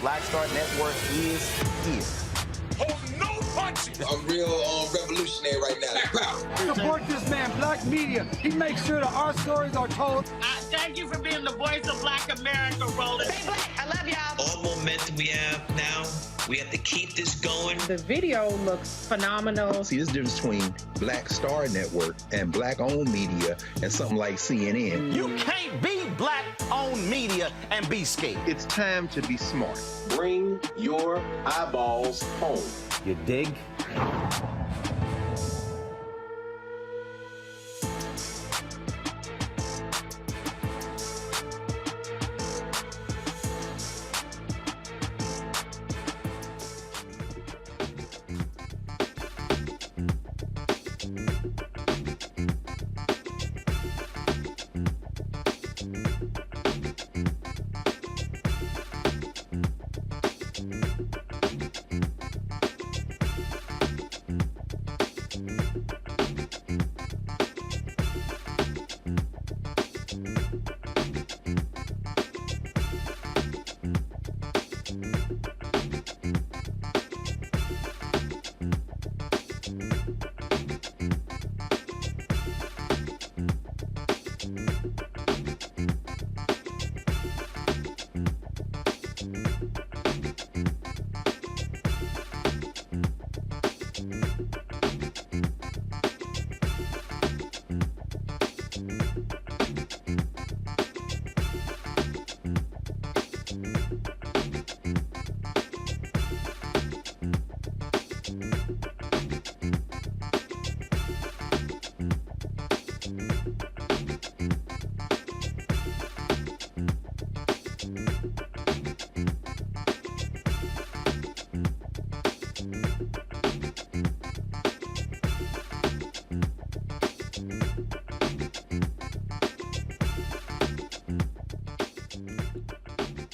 Black Star Network is here. Oh, no punches! I'm real revolutionary right now. Support this man, Black Media. He makes sure that our stories are told. Thank you for being the voice of Black America, Roland. Stay black. I love y'all. All momentum we have now, we have to keep this going. The video looks phenomenal. See, there's a difference between Black Star Network and Black-owned media and something like CNN. You can't be Black-owned media and be scared. It's time to be smart. Bring your eyeballs home. You dig?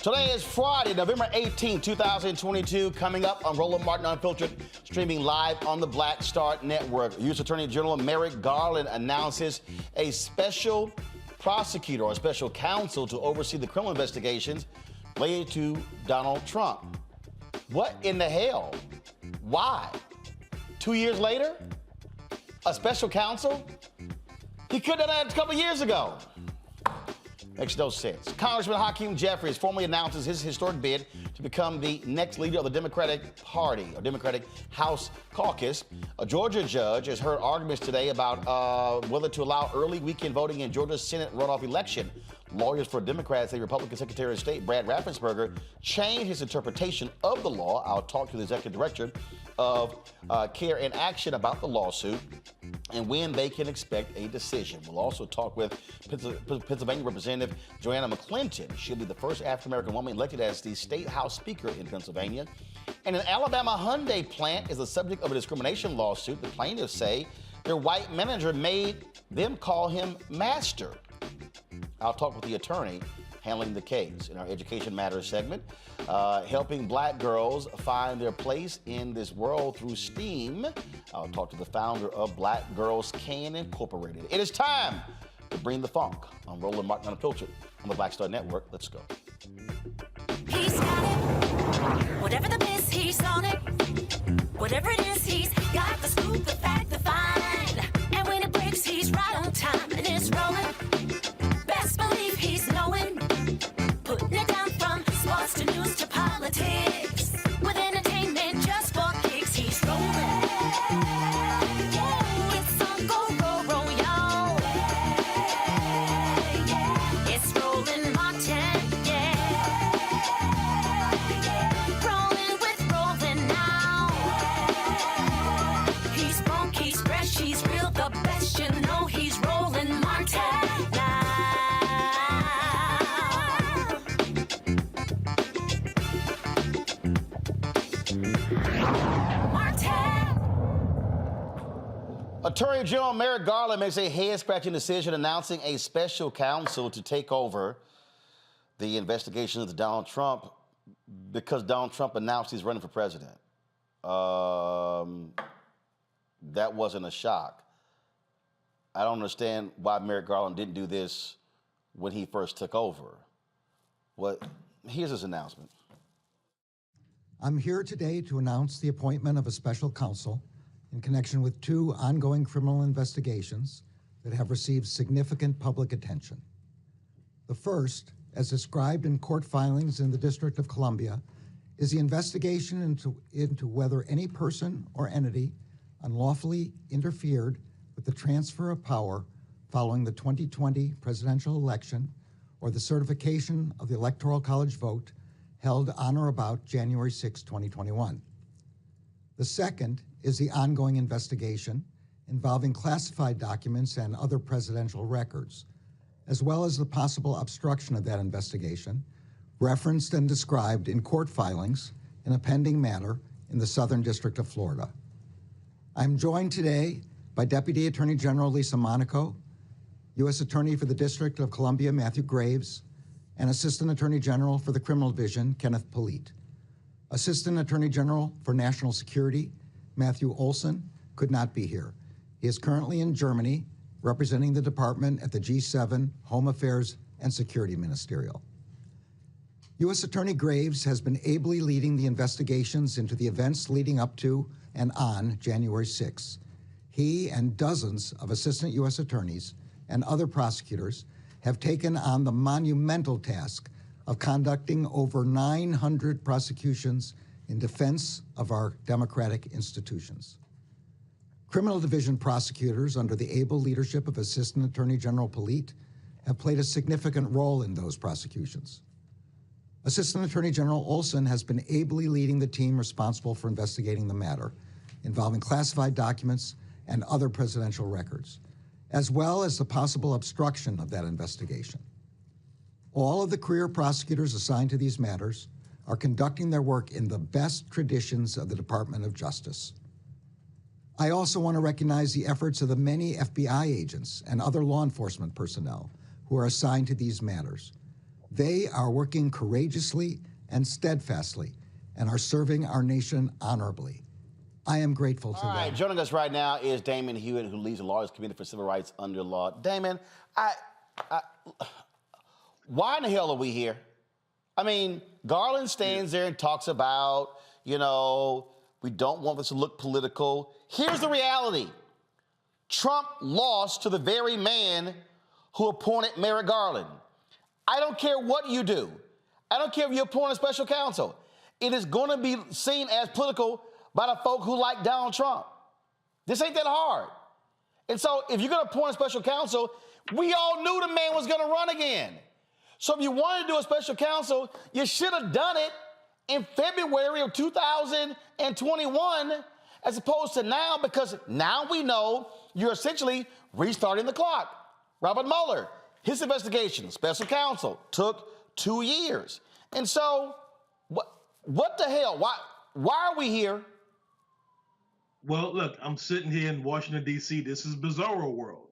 Today is Friday, November 18, 2022, coming up on Roland Martin Unfiltered, streaming live on the Black Star Network. U.S. Attorney General Merrick Garland announces a special prosecutor or special counsel to oversee the criminal investigations related to Donald Trump. What in the hell? Why? 2 years later? A special counsel? He could have done that a couple years ago. Makes no sense. Congressman Hakeem Jefferies formally announces his historic bid to become the next leader of the Democratic Party, or Democratic House Caucus. A Georgia judge has heard arguments today about whether to allow early weekend voting in Georgia's Senate runoff election. Lawyers for Democrats say Republican Secretary of State Brad Raffensperger changed his interpretation of the law. I'll talk to the executive director of Care and Action about the lawsuit and when they can expect a decision. We'll also talk with Pennsylvania Representative Joanna McClinton. She'll be the first African-American woman elected as the State House Speaker in Pennsylvania. And an Alabama Hyundai plant is the subject of a discrimination lawsuit. The plaintiffs say their white manager made them call him master. I'll talk with the attorney handling the case. In our Education Matters segment, helping black girls find their place in this world through STEAM. I'll talk to the founder of Black Girls Can Incorporated. It is time to bring the funk on Roland Martin Unfiltered on the Black Star Network. Let's go. He's got it. Whatever the miss, he's on it. Whatever it is, he's got the scoop, the fact, the find. And when it breaks, he's right on time and it's rolling. Best believe he's knowing. Putting it down from sports to news to politics. With entertainment just for kicks, he's rolling. It's on go, y'all. It's Roland Martin, rolling with Roland now. He's funk, he's fresh, he's real, the best, you know he's Roland Martin now. Attorney General Merrick Garland makes a head-scratching decision announcing a special counsel to take over the investigation of Donald Trump because Donald Trump announced he's running for president. That wasn't a shock. I don't understand why Merrick Garland didn't do this when he first took over. Here's his announcement. I'm here today to announce the appointment of a special counsel in connection with two ongoing criminal investigations that have received significant public attention. The first, as described in court filings in the District of Columbia, is the investigation into whether any person or entity unlawfully interfered with the transfer of power following the 2020 presidential election or the certification of the Electoral College vote held on or about January 6, 2021. The second is the ongoing investigation involving classified documents and other presidential records, as well as the possible obstruction of that investigation, referenced and described in court filings in a pending matter in the Southern District of Florida. I'm joined today by Deputy Attorney General Lisa Monaco, U.S. Attorney for the District of Columbia Matthew Graves, and Assistant Attorney General for the Criminal Division Kenneth Polite. Assistant Attorney General for National Security Matthew Olson could not be here. He is currently in Germany representing the department at the G7 Home Affairs and Security Ministerial. U.S. Attorney Graves has been ably leading the investigations into the events leading up to and on January 6. He and dozens of assistant U.S. attorneys and other prosecutors have taken on the monumental task of conducting over 900 prosecutions in defense of our democratic institutions. Criminal Division prosecutors under the able leadership of Assistant Attorney General Polite have played a significant role in those prosecutions. Assistant Attorney General Olson has been ably leading the team responsible for investigating the matter involving classified documents and other presidential records, as well as the possible obstruction of that investigation. All of the career prosecutors assigned to these matters are conducting their work in the best traditions of the Department of Justice. I also want to recognize the efforts of the many FBI agents and other law enforcement personnel who are assigned to these matters. They are working courageously and steadfastly and are serving our nation honorably. I am grateful to them. All right, joining us right now is Damon Hewitt, who leads the Lawyers Committee for Civil Rights under law. Damon, why in the hell are we here? I mean, Garland stands there and talks about, we don't want this to look political. Here's the reality. Trump lost to the very man who appointed Merrick Garland. I don't care what you do. I don't care if you appoint a special counsel. It is going to be seen as political by the folk who like Donald Trump. This ain't that hard. And so if you're going to appoint a special counsel, we all knew the man was going to run again. So if you wanted to do a special counsel, you should have done it in February of 2021 as opposed to now, because now we know you're essentially restarting the clock. Robert Mueller, his investigation, special counsel, took 2 years. And so what the hell? Why are we here? Well, look, I'm sitting here in Washington, D.C. This is bizarro world.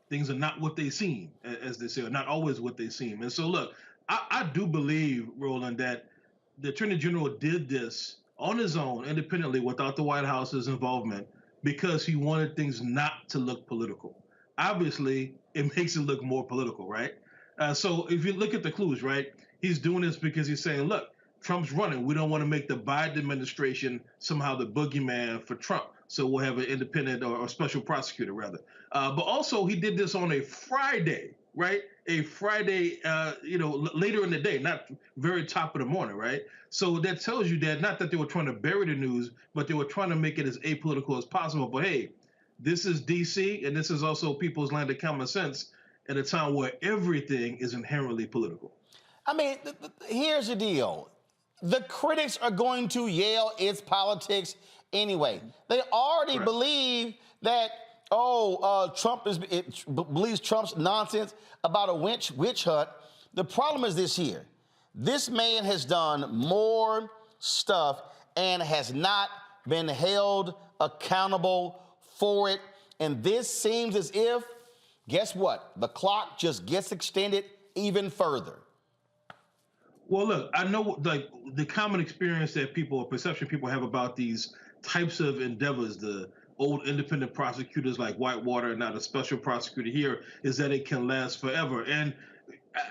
Things are not what they seem, as they say, or not always what they seem. And so, look, I do believe, Roland, that the Attorney General did this on his own, independently, without the White House's involvement, because he wanted things not to look political. Obviously, it makes it look more political, right? So if you look at the clues, right, he's doing this because he's saying, look, Trump's running. We don't want to make the Biden administration somehow the boogeyman for Trump. So we'll have an independent or special prosecutor, rather. But also, he did this on a Friday, right? A Friday, later in the day, not very top of the morning, right? So that tells you that not that they were trying to bury the news, but they were trying to make it as apolitical as possible. But hey, this is D.C., and this is also people's land of common sense at a time where everything is inherently political. I mean, here's the deal. The critics are going to yell it's politics anyway. They already believe that, Trump believes Trump's nonsense about a witch hunt. The problem is this here. This man has done more stuff and has not been held accountable for it. And this seems as if, guess what? The clock just gets extended even further. Well, look, I know the common experience that perception people have about these types of endeavors, the old independent prosecutors like Whitewater and now the special prosecutor here, is that it can last forever. And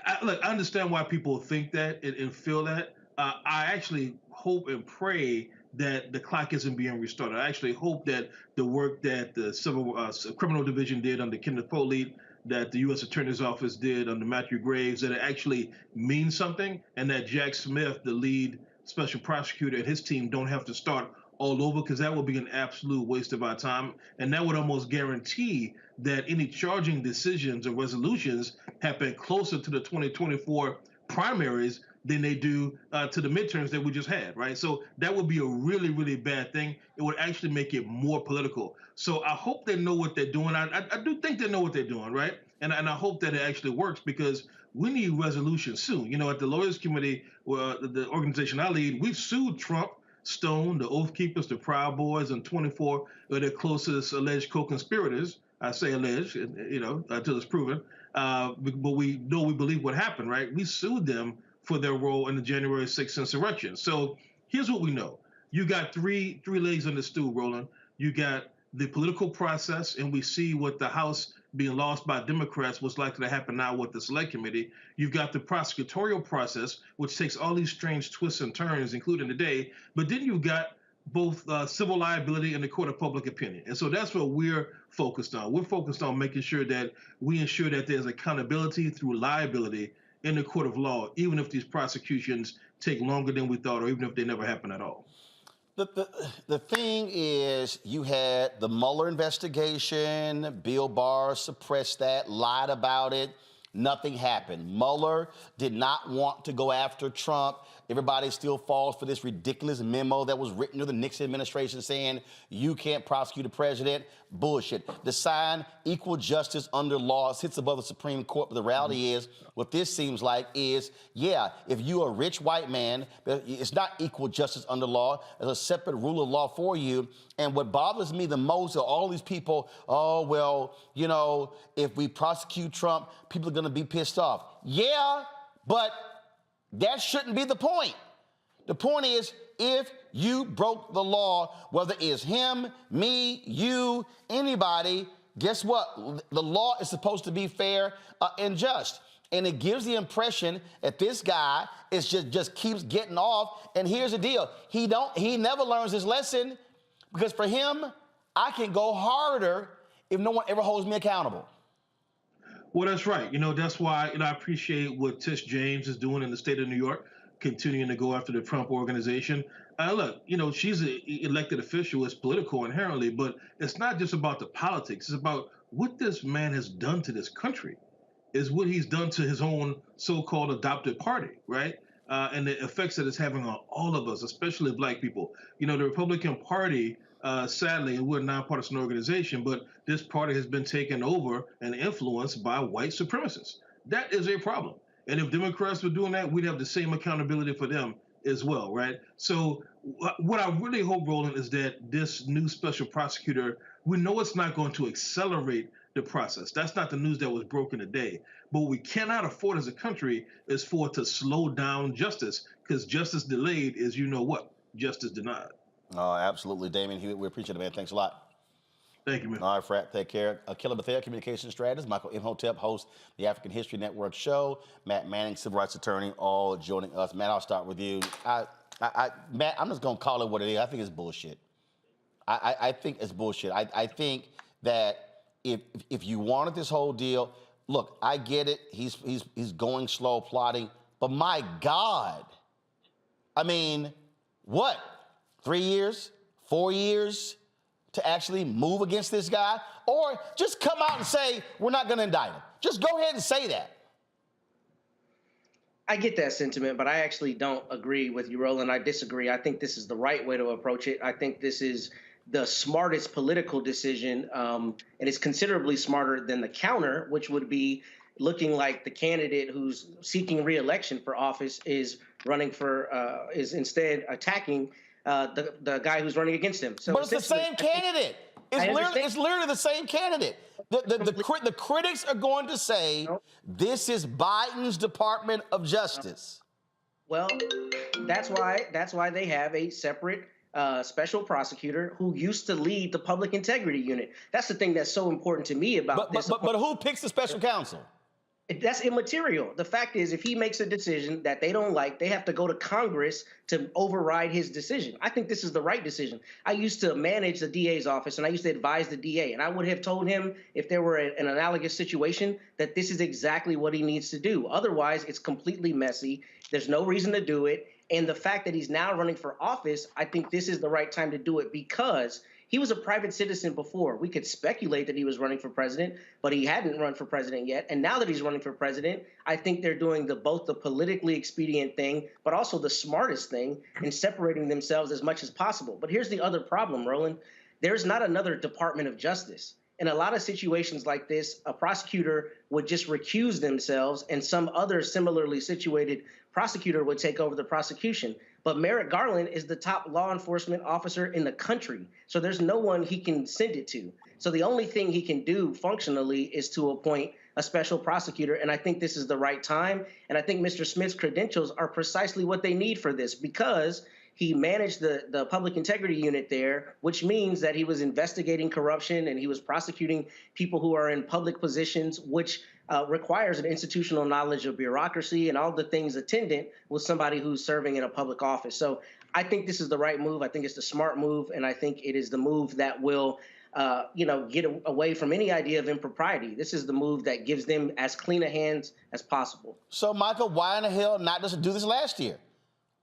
I understand why people think that and feel that. I actually hope and pray that the clock isn't being restarted. I actually hope that the work that the criminal division did under Kenneth Foley, that the U.S. Attorney's Office did under Matthew Graves, that it actually means something, and that Jack Smith, the lead special prosecutor, and his team don't have to start all over, because that would be an absolute waste of our time. And that would almost guarantee that any charging decisions or resolutions happen closer to the 2024 primaries than they do to the midterms that we just had, right? So that would be a really, really bad thing. It would actually make it more political. So I hope they know what they're doing. I do think they know what they're doing, right? And I hope that it actually works, because we need resolution soon. You know, at the Lawyers Committee, the organization I lead, we've sued Trump, Stone, the Oath Keepers, the Proud Boys, and 24 of their closest alleged co-conspirators. I say alleged, you know, until it's proven. But we know, we believe what happened, right? We sued them for their role in the January 6th insurrection. So here's what we know. You got three legs on the stool, Roland. You got the political process, and we see what the House being lost by Democrats, what's likely to happen now with the Select Committee. You've got the prosecutorial process, which takes all these strange twists and turns, including today. But then you've got both civil liability and the court of public opinion. And so that's what we're focused on. We're focused on making sure that we ensure that there's accountability through liability in the court of law, even if these prosecutions take longer than we thought, or even if they never happen at all. The thing is, you had the Mueller investigation. Bill Barr suppressed that, lied about it. Nothing happened. Mueller did not want to go after Trump. Everybody still falls for this ridiculous memo that was written to the Nixon administration saying you can't prosecute a president. Bullshit. The sign, equal justice under law, sits above the Supreme Court. But the reality is, what this seems like is, yeah, if you're a rich white man, it's not equal justice under law. There's a separate rule of law for you. And what bothers me the most are all these people, oh, well, you know, if we prosecute Trump, people are going to be pissed off. Yeah, but that shouldn't be the point. The point is, if you broke the law, whether it's him, me, you, anybody, guess what? The law is supposed to be fair and just. And it gives the impression that this guy is just keeps getting off. And here's the deal. He never learns his lesson, because for him, I can go harder if no one ever holds me accountable. Well, that's right. You know, that's why, you know, I appreciate what Tish James is doing in the state of New York, continuing to go after the Trump organization. Look, you know, she's an elected official. It's political inherently, but it's not just about the politics. It's about what this man has done to this country, is what he's done to his own so-called adopted party, right? And the effects that it's having on all of us, especially Black people. You know, the Republican Party, sadly, and we're a nonpartisan organization, but this party has been taken over and influenced by white supremacists. That is a problem. And if Democrats were doing that, we'd have the same accountability for them as well, right? So what I really hope, Roland, is that this new special prosecutor, we know it's not going to accelerate the process. That's not the news that was broken today. But what we cannot afford as a country is for it to slow down justice, because justice delayed is, you know what, justice denied. Oh, absolutely, Damien. We appreciate it, man. Thanks a lot. Thank you, man. All right, Frat, take care. Akila Bethea, communications strategist. Michael Imhotep, host the African History Network show. Matt Manning, civil rights attorney, all joining us. Matt, I'll start with you. Matt, I'm just going to call it what it is. I think it's bullshit. I think it's bullshit. I think that if you wanted this whole deal, look, I get it. He's going slow, plotting. But my God, I mean, what? 3 years? 4 years? To actually move against this guy? Or just come out and say, we're not going to indict him. Just go ahead and say that. I get that sentiment, but I actually don't agree with you, Roland. I disagree. I think this is the right way to approach it. I think this is the smartest political decision, and it's considerably smarter than the counter, which would be looking like the candidate who's seeking re-election for office is running for, is instead attacking the guy who's running against him. So but it's the same candidate. It's literally the same candidate. The critics are going to say this is Biden's Department of Justice. Well, that's why they have a separate special prosecutor who used to lead the public integrity unit. That's the thing that's so important to me about this. But who picks the special counsel? That's immaterial. The fact is, if he makes a decision that they don't like, they have to go to Congress to override his decision. I think this is the right decision. I used to manage the DA's office, and I used to advise the DA, and I would have told him if there were an analogous situation that this is exactly what he needs to do. Otherwise, it's completely messy. There's no reason to do it. And the fact that he's now running for office, I think this is the right time to do it because he was a private citizen before. We could speculate that he was running for president, but he hadn't run for president yet. And now that he's running for president, I think they're doing both the politically expedient thing, but also the smartest thing in separating themselves as much as possible. But here's the other problem, Roland. There's not another Department of Justice. In a lot of situations like this, a prosecutor would just recuse themselves and some other similarly situated prosecutor would take over the prosecution. But Merrick Garland is the top law enforcement officer in the country. So there's no one he can send it to. So the only thing he can do functionally is to appoint a special prosecutor. And I think this is the right time. And I think Mr. Smith's credentials are precisely what they need for this because he managed the public integrity unit there, which means that he was investigating corruption and he was prosecuting people who are in public positions, which requires an institutional knowledge of bureaucracy and all the things attendant with somebody who's serving in a public office. So I think this is the right move. I think it's the smart move, and I think it is the move that will get away from any idea of impropriety. This is the move that gives them as clean a hands as possible. So, Michael, why in the hell not just do this last year?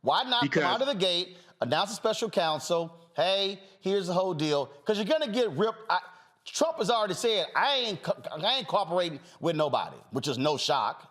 Why not come out of the gate, announce a special counsel, hey, here's the whole deal? Because you're going to get ripped. Trump has already said, I ain't cooperating with nobody, which is no shock.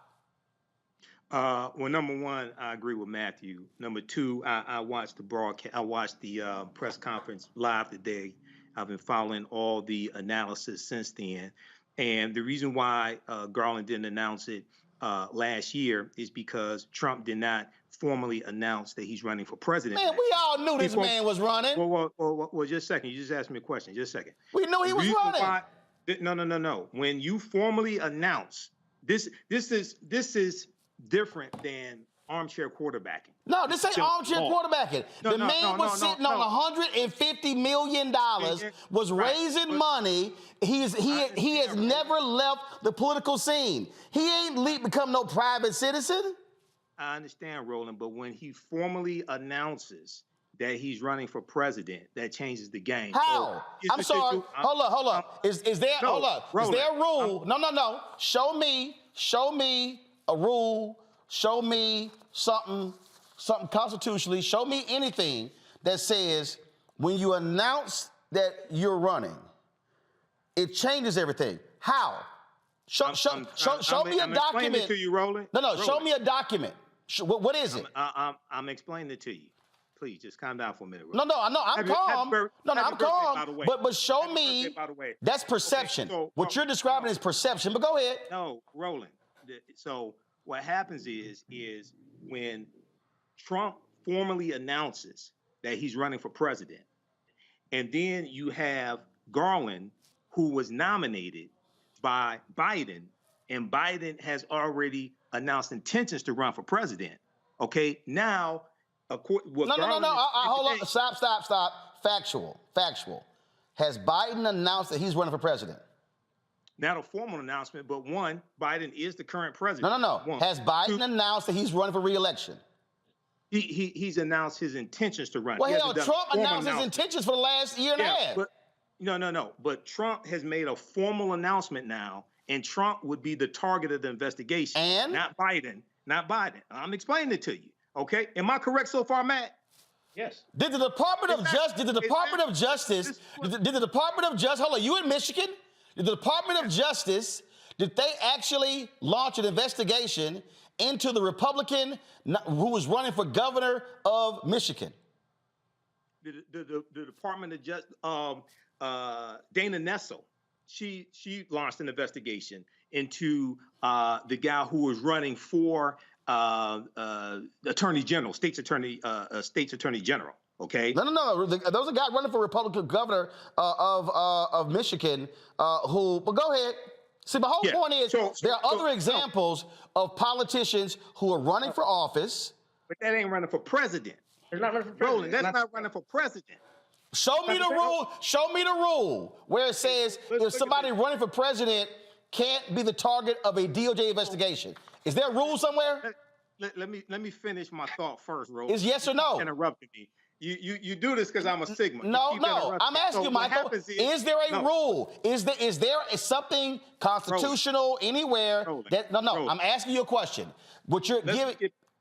Well, number one, I agree with Matthew. Number two, I watched the broadcast. I watched the press conference live today. I've been following all the analysis since then. And the reason why Garland didn't announce it last year is because Trump did not formally announce that he's running for president. Man, we all knew this man was running. Well, just a second. You just asked me a question. Just a second. We knew he was running. No. When you formally announce this is different than armchair quarterbacking. No, this ain't armchair quarterbacking. The man was sitting on $150 million, was raising money. He has never left the political scene. He ain't become no private citizen. I understand, Roland, but when he formally announces that he's running for president, that changes the game. How? So, I'm sorry. Hold up. Is there a rule? No. Show me a rule. Show me something constitutionally. Show me anything that says when you announce that you're running, it changes everything. How? Show me a document. I'm explaining it to you, Roland. No. Show me a document. What is it? I'm explaining it to you. Please, just calm down for a minute. Roland. No, I'm calm. I'm calm. But show me. That's perception. Okay, what you're describing is perception. But go ahead. No, Roland. So what happens is when Trump formally announces that he's running for president, and then you have Garland, who was nominated by Biden, and Biden has already announced intentions to run for president. Okay, now, hold on. Stop. Factual. Has Biden announced that he's running for president? Not a formal announcement, but one, Biden is the current president. No. Has Biden announced that he's running for re-election? He's announced his intentions to run. Well, hell, Trump announced his intentions for the last year and a half. But, no. But Trump has made a formal announcement now, and Trump would be the target of the investigation. And? Not Biden. I'm explaining it to you. Okay? Am I correct so far, Matt? Yes. Did the Department of Justice, hold on, you in Michigan? Did the Department of Justice, did they actually launch an investigation into the Republican who was running for governor of Michigan? The Department of Justice, Dana Nessel, she launched an investigation into the guy who was running for Attorney General, State's Attorney General. Okay. No. There was a guy running for Republican governor of Michigan who. But go ahead. See, my whole point is there are other examples of politicians who are running for office. But that ain't running for president. They're not running for president. Roland, that's not running for president. Show me the rule. Show me the rule where it says if somebody running for president can't be the target of a DOJ investigation. Is there a rule somewhere? Let me finish my thought first, Ro. Is yes or no? Interrupted me. You do this because I'm a Sigma. No. I'm asking you, Michael. Is there a rule? Is there something constitutional anywhere that? No. I'm asking you a question. What you're giving?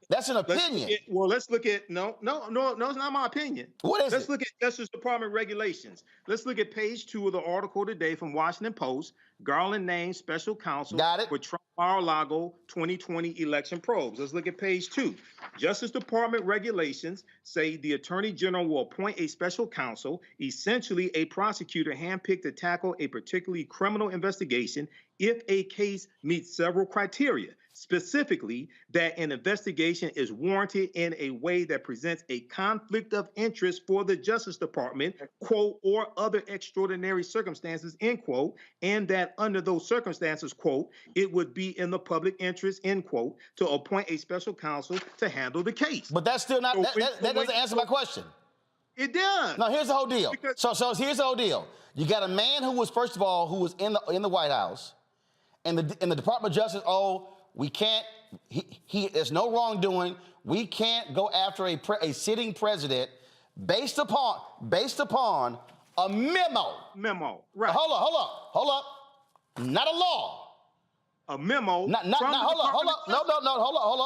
That's an opinion. Let's look at no. It's not my opinion. What is it? Let's look at Justice Department regulations. Let's look at page 2 of the article today from Washington Post. Garland named special counsel for Trump Mar-a-Lago 2020 election probes. Let's look at page 2. Justice Department regulations say the Attorney General will appoint a special counsel, essentially a prosecutor handpicked to tackle a particularly criminal investigation if a case meets several criteria. Specifically, that an investigation is warranted in a way that presents a conflict of interest for the Justice Department, quote, or other extraordinary circumstances, end quote, and that under those circumstances, quote, it would be in the public interest, end quote, to appoint a special counsel to handle the case. But that's still not, that doesn't answer my question. It does. No, here's the whole deal. So here's the whole deal. You got a man who was, first of all, who was in the White House, and the Department of Justice, we can't, there's no wrongdoing. We can't go after a sitting president based upon a memo. Memo, right. Hold up. Not a law. A memo. Hold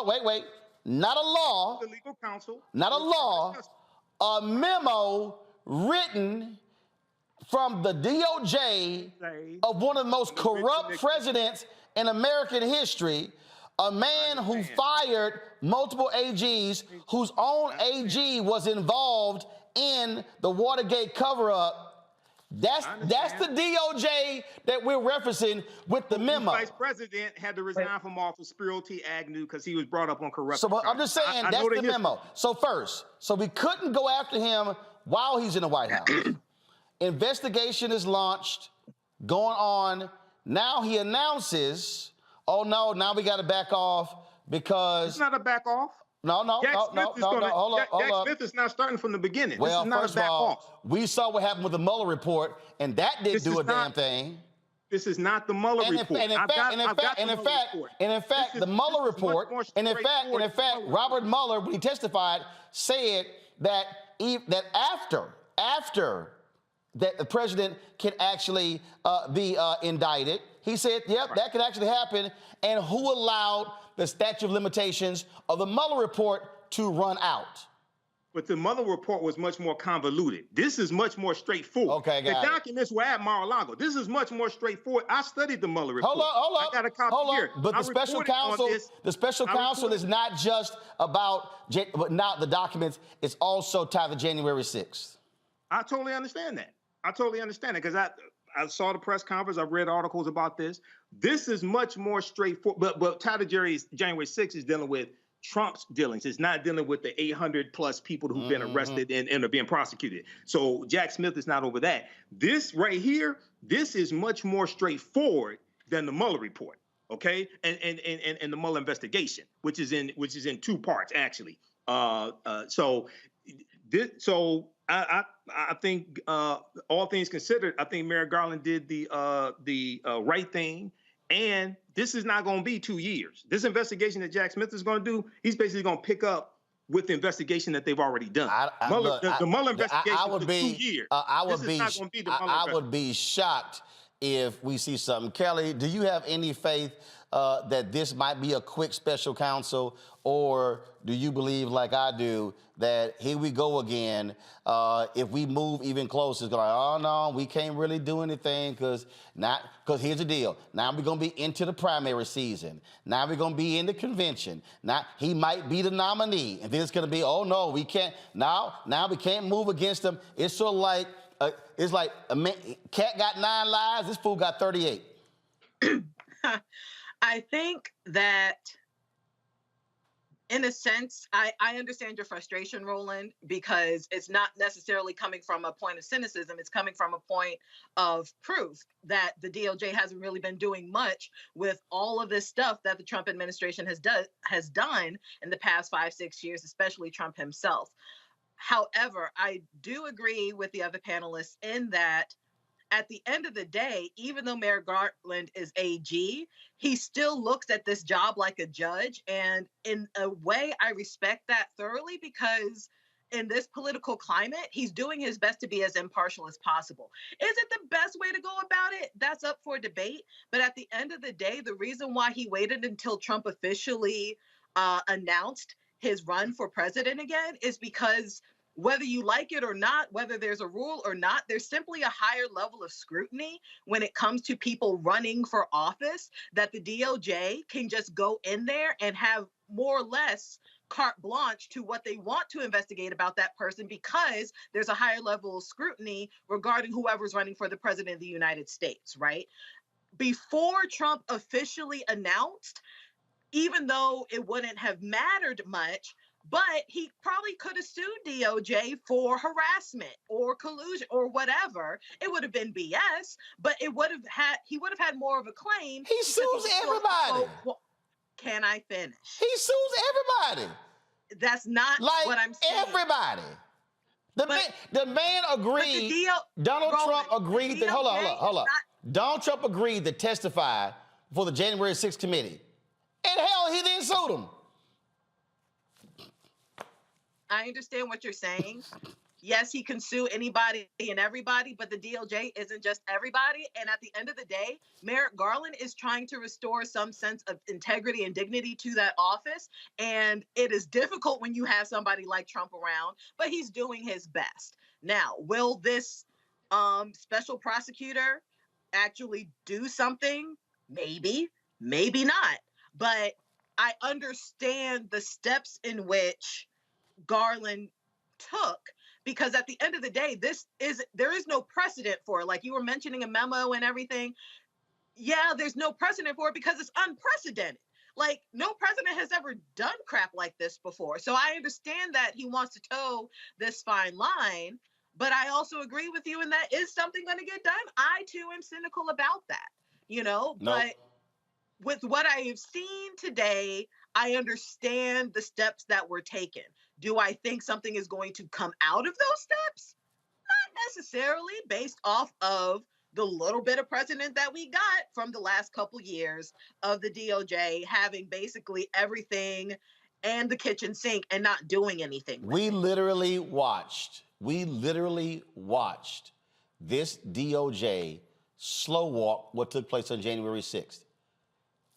up. Wait. Not a law. The legal counsel. Not a law. A memo written from the DOJ of one of the most corrupt presidents in American history, a man who fired multiple AGs, whose own AG was involved in the Watergate cover-up. That's the DOJ that we're referencing with the memo. The vice president had to resign from office, Spiro T. Agnew, because he was brought up on corruption. So I'm just saying that's the memo. So we couldn't go after him while he's in the White House. Investigation is launched, going on. Now he announces, oh no, now we got to back off because... It's not a back off. No, hold up. Smith is not starting from the beginning. Well, this is not first a back of all, off. we saw what happened with the Mueller report, and that didn't do a damn thing. This is not the Mueller report. And in fact, the Mueller report, and in fact, Robert Mueller, when he testified, said that after that the president can actually be indicted, he said, yep, that could actually happen. And who allowed the statute of limitations of the Mueller report to run out? But the Mueller report was much more convoluted. This is much more straightforward. Okay, the documents were at Mar-a-Lago. This is much more straightforward. I studied the Mueller report. Hold up. I got a copy here. But the special counsel is not just about not the documents. It's also tied to January 6th. I totally understand that. Because I saw the press conference. I read articles about this. This is much more straightforward. But tied to January 6th is dealing with Trump's dealings. It's not dealing with the 800 plus people who've been arrested and are being prosecuted. So Jack Smith is not over that. This right here, this is much more straightforward than the Mueller report. Okay, and the Mueller investigation, which is in 2 parts actually. So I think all things considered, I think Merrick Garland did the right thing. And this is not going to be 2 years. This investigation that Jack Smith is going to do, he's basically going to pick up with the investigation that they've already done. The Mueller investigation took 2 years. I would be shocked if we see something. Kelly, do you have any faith that this might be a quick special counsel, or do you believe, like I do, that here we go again? If we move even closer, it's going to, oh no, we can't really do anything because here's the deal. Now we're going to be into the primary season. Now we're going to be in the convention. Now he might be the nominee, and then it's going to be, oh no, we can't. Now we can't move against him. It's sort of like it's like a cat got 9 lives. This fool got 38. I think that, in a sense, I understand your frustration, Roland, because it's not necessarily coming from a point of cynicism. It's coming from a point of proof that the DOJ hasn't really been doing much with all of this stuff that the Trump administration has done in the past 5-6 years, especially Trump himself. However, I do agree with the other panelists in that at the end of the day, even though Merrick Garland is AG, he still looks at this job like a judge. And in a way, I respect that thoroughly because in this political climate, he's doing his best to be as impartial as possible. Is it the best way to go about it? That's up for debate. But at the end of the day, the reason why he waited until Trump officially announced his run for president again is because whether you like it or not, whether there's a rule or not, there's simply a higher level of scrutiny when it comes to people running for office that the DOJ can just go in there and have more or less carte blanche to what they want to investigate about that person because there's a higher level of scrutiny regarding whoever's running for the president of the United States, right? Before Trump officially announced, even though it wouldn't have mattered much, but he probably could have sued DOJ for harassment or collusion or whatever. It would have been BS, but he would have had more of a claim. He sues everybody. Can I finish? He sues everybody. That's not like what I'm saying. Everybody. The man agreed. Donald Trump agreed that. Hold on. Donald Trump agreed to testify before the January 6th committee. And hell, he then sued him. I understand what you're saying. Yes, he can sue anybody and everybody, but the DOJ isn't just everybody. And at the end of the day, Merrick Garland is trying to restore some sense of integrity and dignity to that office. And it is difficult when you have somebody like Trump around, but he's doing his best. Now, will this special prosecutor actually do something? Maybe, maybe not. But I understand the steps in which Garland took, because at the end of the day, there is no precedent for it. Like you were mentioning a memo and everything. Yeah, there's no precedent for it because it's unprecedented. Like no president has ever done crap like this before. So I understand that he wants to toe this fine line, but I also agree with you in that is something going to get done. I too am cynical about that, but with what I have seen today, I understand the steps that were taken. Do I think something is going to come out of those steps? Not necessarily, based off of the little bit of precedent that we got from the last couple years of the DOJ having basically everything and the kitchen sink and not doing anything. We literally watched this DOJ slow walk what took place on January 6th.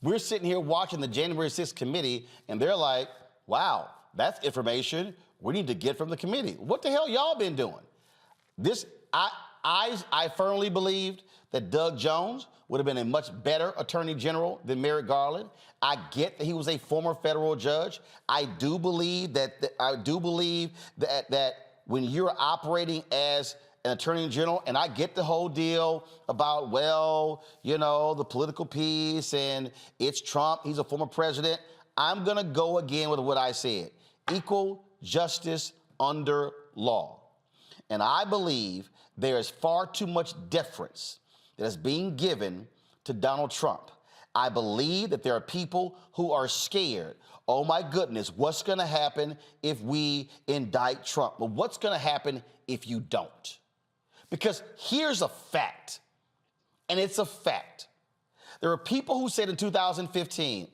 We're sitting here watching the January 6th committee, and they're like, wow, that's information we need to get from the committee. What the hell y'all been doing? I firmly believed that Doug Jones would have been a much better attorney general than Merrick Garland. I get that he was a former federal judge. I do believe that when you're operating as an attorney general, and I get the whole deal about, the political piece and it's Trump, he's a former president. I'm gonna go again with what I said. Equal justice under law. And I believe there is far too much deference that is being given to Donald Trump. I believe that there are people who are scared. Oh my goodness, what's gonna happen if we indict Trump? Well, what's gonna happen if you don't? Because here's a fact, and it's a fact. There are people who said in 2015,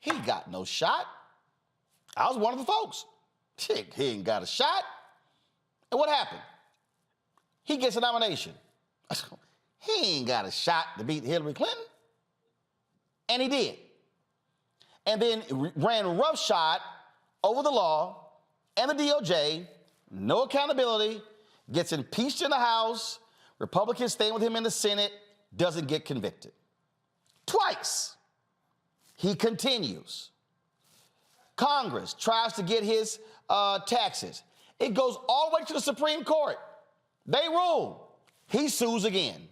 he got no shot. I was one of the folks. He ain't got a shot. And what happened? He gets a nomination. He ain't got a shot to beat Hillary Clinton. And he did. And then ran roughshod over the law and the DOJ, no accountability, gets impeached in the House, Republicans staying with him in the Senate, doesn't get convicted. Twice. He continues. Congress tries to get his taxes. It goes all the way to the Supreme Court. They rule. He sues again.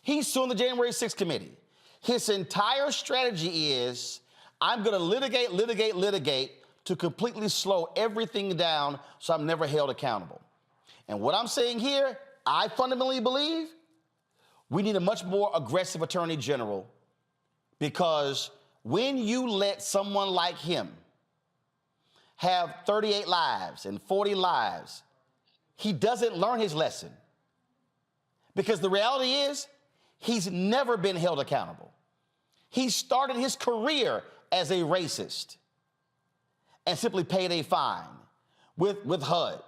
He's suing the January 6th committee. His entire strategy is, I'm going to litigate to completely slow everything down so I'm never held accountable. And what I'm saying here, I fundamentally believe we need a much more aggressive attorney general, because when you let someone like him have 38 lives and 40 lives, he doesn't learn his lesson. Because the reality is, he's never been held accountable. He started his career as a racist and simply paid a fine with HUD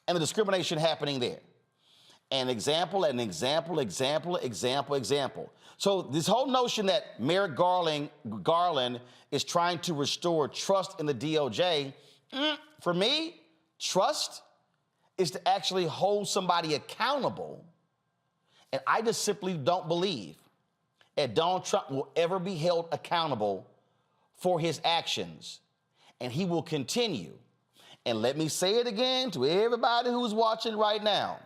and the discrimination happening there. An example. So this whole notion that Merrick Garland is trying to restore trust in the DOJ, for me, trust is to actually hold somebody accountable. And I just simply don't believe that Donald Trump will ever be held accountable for his actions. And he will continue. And let me say it again to everybody who's watching right now.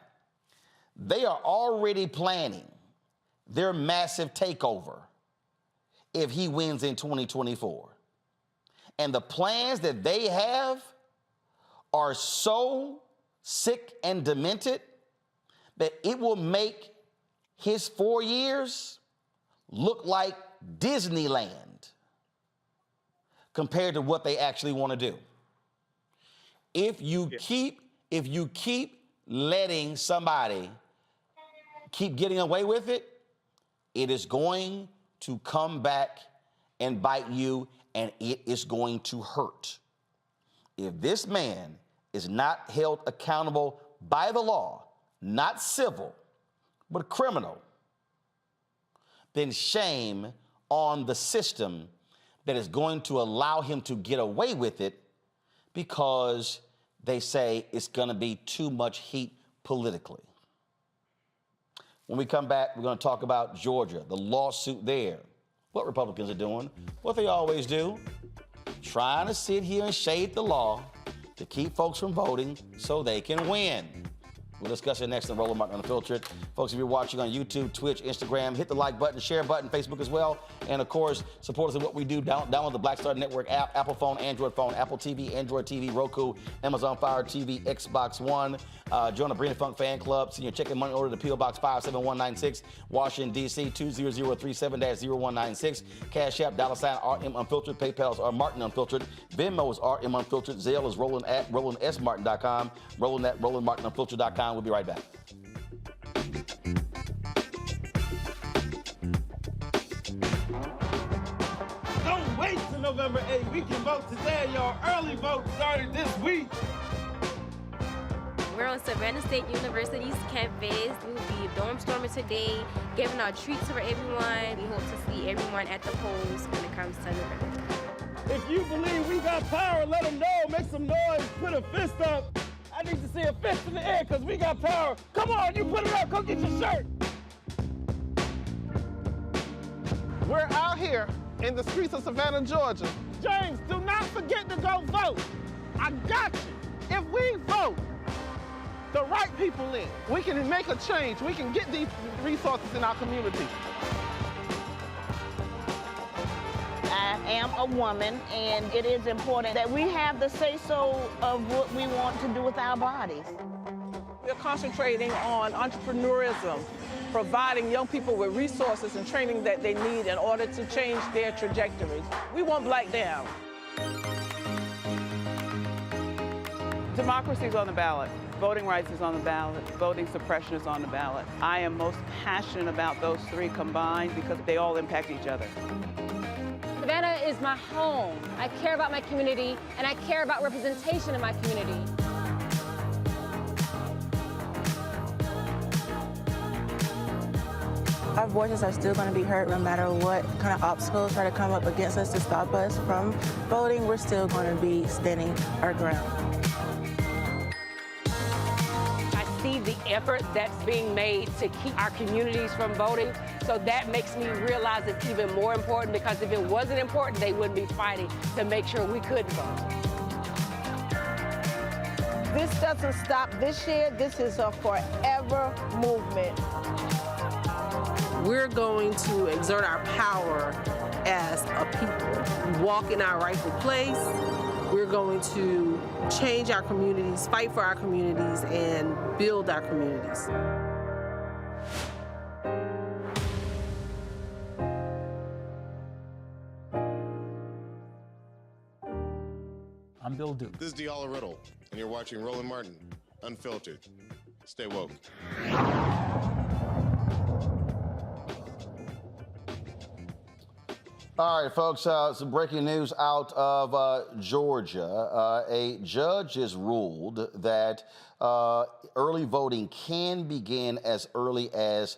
They are already planning their massive takeover if he wins in 2024. And the plans that they have are so sick and demented that it will make his 4 years look like Disneyland compared to what they actually want to do. If you keep letting somebody keep getting away with it, it is going to come back and bite you, and it is going to hurt. If this man is not held accountable by the law, not civil, but criminal, then shame on the system that is going to allow him to get away with it because they say it's going to be too much heat politically. When we come back, we're going to talk about Georgia, the lawsuit there. What Republicans are doing, what they always do, trying to sit here and shade the law to keep folks from voting so they can win. We'll discuss it next on Roland Martin Unfiltered. Folks, if you're watching on YouTube, Twitch, Instagram, hit the like button, share button, Facebook as well. And of course, support us in what we do. Download the Black Star Network app, Apple phone, Android phone, Apple TV, Android TV, Roku, Amazon Fire TV, Xbox One. Join the Brina Funk fan club. Send your check and money order to P.O. Box 57196, Washington, D.C. 20037-0196. Cash App, $RM Unfiltered. PayPal is Martin Unfiltered. Venmo is RM Unfiltered. Zelle is Roland at RolandSMartin.com. Roland at RolandMartinUnfiltered.com. We'll be right back. Don't wait till November 8th. We can vote today. Your early vote started this week. We're on Savannah State University's campus. We will be dorm storming today, giving out treats for everyone. We hope to see everyone at the polls when it comes to November. If you believe we got power, let them know. Make some noise. Put a fist up. I need to see a fist in the air because we got power. Come on, you put it up. Go get your shirt. We're out here in the streets of Savannah, Georgia. James, do not forget to go vote. I got you. If we vote the right people in, we can make a change. We can get these resources in our community. I am a woman, and it is important that we have the say-so of what we want to do with our bodies. We're concentrating on entrepreneurism, providing young people with resources and training that they need in order to change their trajectories. We want Black down. Democracy is on the ballot. Voting rights is on the ballot. Voting suppression is on the ballot. I am most passionate about those three combined because they all impact each other. Savannah is my home. I care about my community, and I care about representation in my community. Our voices are still going to be heard no matter what kind of obstacles try to come up against us to stop us from voting. We're still going to be standing our ground. See the effort that's being made to keep our communities from voting. So that makes me realize it's even more important, because if it wasn't important, they wouldn't be fighting to make sure we could vote. This doesn't stop this year. This is a forever movement. We're going to exert our power as a people, walk in our rightful place. We're going to change our communities, fight for our communities, and build our communities. I'm Bill Duke. This is Diala Riddle, and you're watching Roland Martin Unfiltered. Stay woke. All right, folks, some breaking news out of Georgia. A judge has ruled that early voting can begin as early as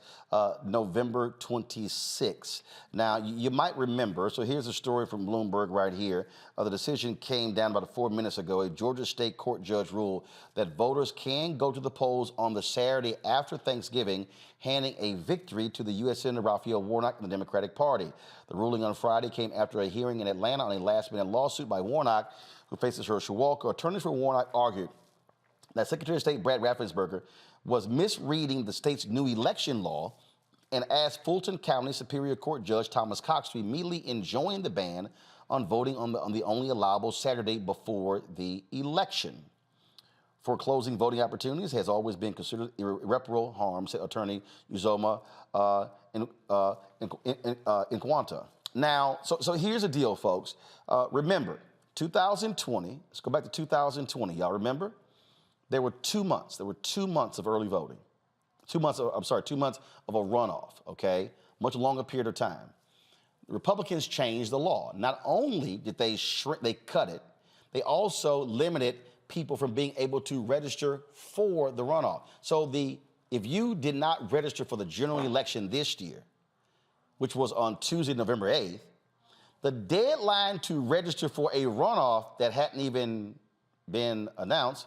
November 26th. Now, you might remember, so here's a story from Bloomberg right here. The decision came down about 4 minutes ago. A Georgia state court judge ruled that voters can go to the polls on the Saturday after Thanksgiving, handing a victory to the U.S. Senator Raphael Warnock and the Democratic Party. The ruling on Friday came after a hearing in Atlanta on a last-minute lawsuit by Warnock, who faces Herschel Walker. Attorneys for Warnock argued that Secretary of State Brad Raffensperger was misreading the state's new election law and asked Fulton County Superior Court Judge Thomas Cox to immediately enjoin the ban on voting on the only allowable Saturday before the election. Foreclosing voting opportunities has always been considered irreparable harm, said attorney Uzoma Nkwanta. Now, so here's the deal, folks. Remember, 2020, let's go back to 2020. Y'all remember? There were 2 months. There were 2 months of early voting. 2 months of a runoff, okay? Much longer period of time. The Republicans changed the law. Not only did they cut it, they also limited people from being able to register for the runoff. So if you did not register for the general election this year, which was on Tuesday, November 8th, the deadline to register for a runoff that hadn't even been announced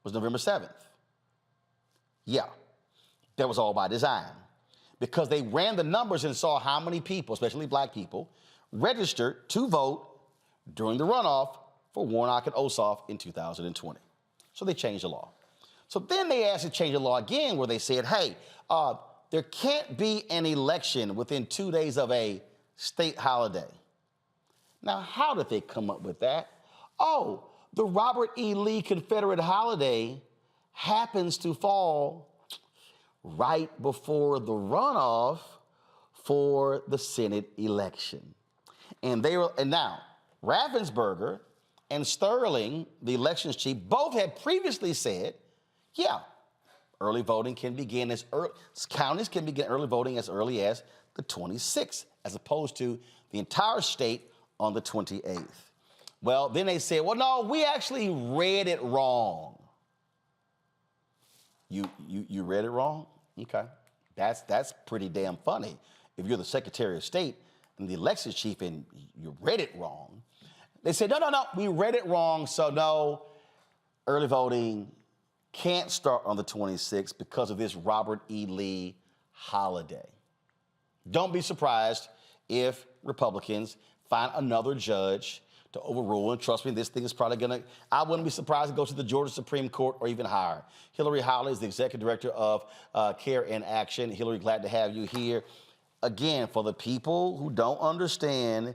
was November 7th. Yeah, that was all by design, because they ran the numbers and saw how many people, especially black people, registered to vote during the runoff for Warnock and Ossoff in 2020. So they changed the law. So then they asked to change the law again, where they said, hey, there can't be an election within 2 days of a state holiday. Now, how did they come up with that? Oh, the Robert E. Lee Confederate holiday happens to fall right before the runoff for the Senate election. And now, Raffensperger and Sterling, the elections chief, both had previously said, yeah, early voting can begin counties can begin early voting as early as the 26th, as opposed to the entire state on the 28th. Well, then they said, well, no, we actually read it wrong. You read it wrong? Okay. That's pretty damn funny. If you're the Secretary of State and the elections chief and you read it wrong. They said, no, we read it wrong, so no, early voting can't start on the 26th because of this Robert E. Lee holiday. Don't be surprised if Republicans find another judge to overrule, and trust me, this thing is probably I wouldn't be surprised to go to the Georgia Supreme Court or even higher. Hillary Howley is the executive director of Care in Action. Hillary, glad to have you here. Again, for the people who don't understand,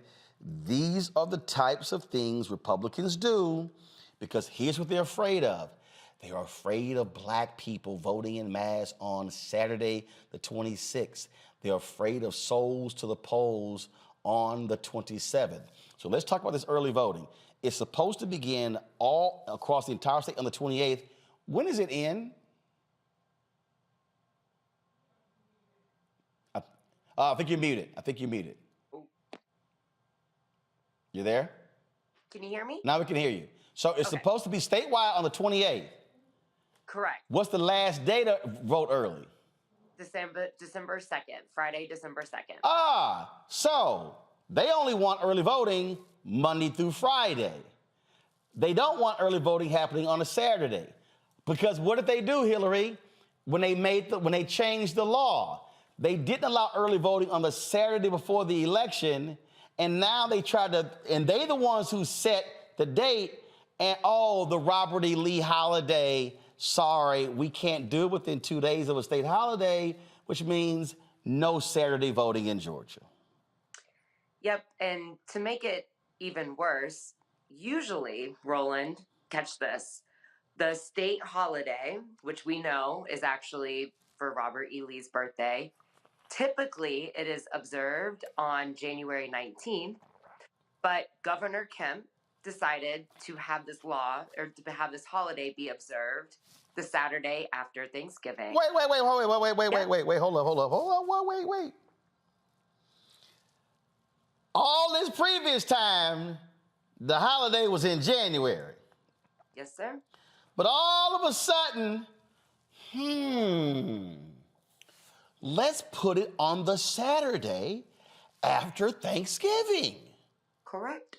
these are the types of things Republicans do, because here's what they're afraid of. They are afraid of black people voting en masse on Saturday, the 26th. They're afraid of souls to the polls on the 27th. So let's talk about this early voting. It's supposed to begin all across the entire state on the 28th. When does it end? I think you're muted. You there? Can you hear me? Now we can hear you. So it's supposed to be statewide on the 28th. Correct. What's the last day to vote early? December 2nd, Friday, December 2nd. So they only want early voting Monday through Friday. They don't want early voting happening on a Saturday. Because what did they do, Hillary, when they changed the law? They didn't allow early voting on the Saturday before the election, and now they they're the ones who set the date, and the Robert E. Lee holiday, sorry, we can't do it within 2 days of a state holiday, which means no Saturday voting in Georgia. Yep, and to make it even worse, usually, Roland, catch this, the state holiday, which we know is actually for Robert E. Lee's birthday, typically it is observed on January 19th, but Governor Kemp decided to have this law, or to have this holiday be observed the Saturday after Thanksgiving. Wait, hold up, wait. all this previous time, the holiday was in January. Yes, sir. But all of a sudden, let's put it on the Saturday after Thanksgiving. Correct.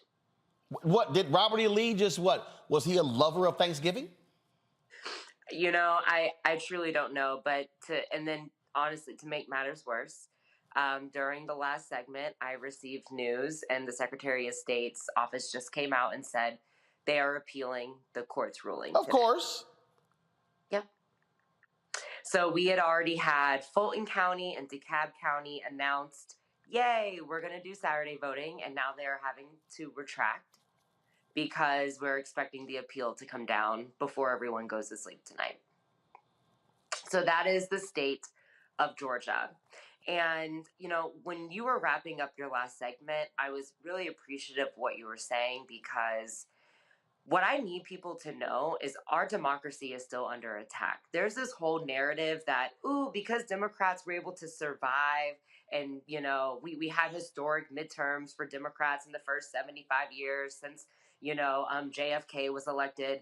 What, did Robert E. Lee just what? Was he a lover of Thanksgiving? You know, I truly don't know, but honestly, to make matters worse, during the last segment, I received news, and the Secretary of State's office just came out and said they are appealing the court's ruling. Of course. Yep. So we had already had Fulton County and DeKalb County announced, yay, we're going to do Saturday voting, and now they're having to retract because we're expecting the appeal to come down before everyone goes to sleep tonight. So that is the state of Georgia. And, you know, when you were wrapping up your last segment, I was really appreciative of what you were saying, because what I need people to know is our democracy is still under attack. There's this whole narrative that, because Democrats were able to survive and, you know, we had historic midterms for Democrats in the first 75 years since, you know, JFK was elected.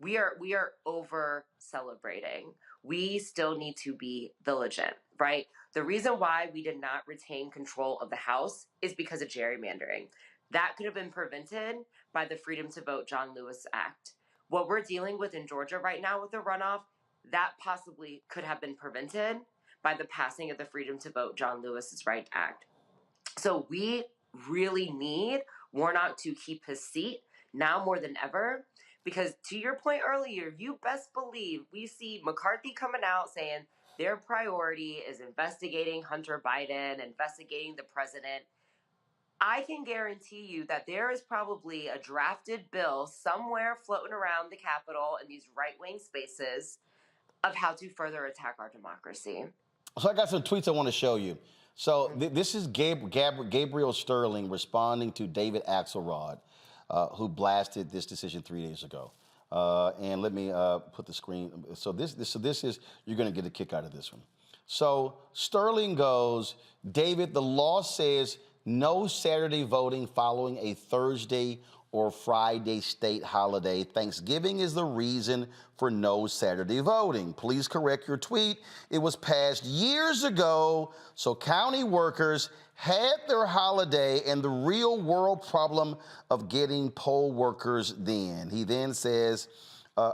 We are over celebrating. We still need to be vigilant, right? The reason why we did not retain control of the House is because of gerrymandering. That could have been prevented by the Freedom to Vote John Lewis Act. What we're dealing with in Georgia right now with the runoff, that possibly could have been prevented by the passing of the Freedom to Vote John Lewis's Right Act. So we really need Warnock to keep his seat now more than ever, because to your point earlier, you best believe we see McCarthy coming out saying their priority is investigating Hunter Biden, investigating the president. I can guarantee you that there is probably a drafted bill somewhere floating around the Capitol in these right-wing spaces of how to further attack our democracy. So I got some tweets I want to show you. So this is Gabriel Sterling responding to David Axelrod, who blasted this decision 3 days ago. And let me put the screen. So this is, you're going to get a kick out of this one. So Sterling goes, David, the law says no Saturday voting following a Thursday or Friday state holiday. Thanksgiving is the reason for no Saturday voting. Please correct your tweet. It was passed years ago, so county workers had their holiday and the real world problem of getting poll workers then. He then says,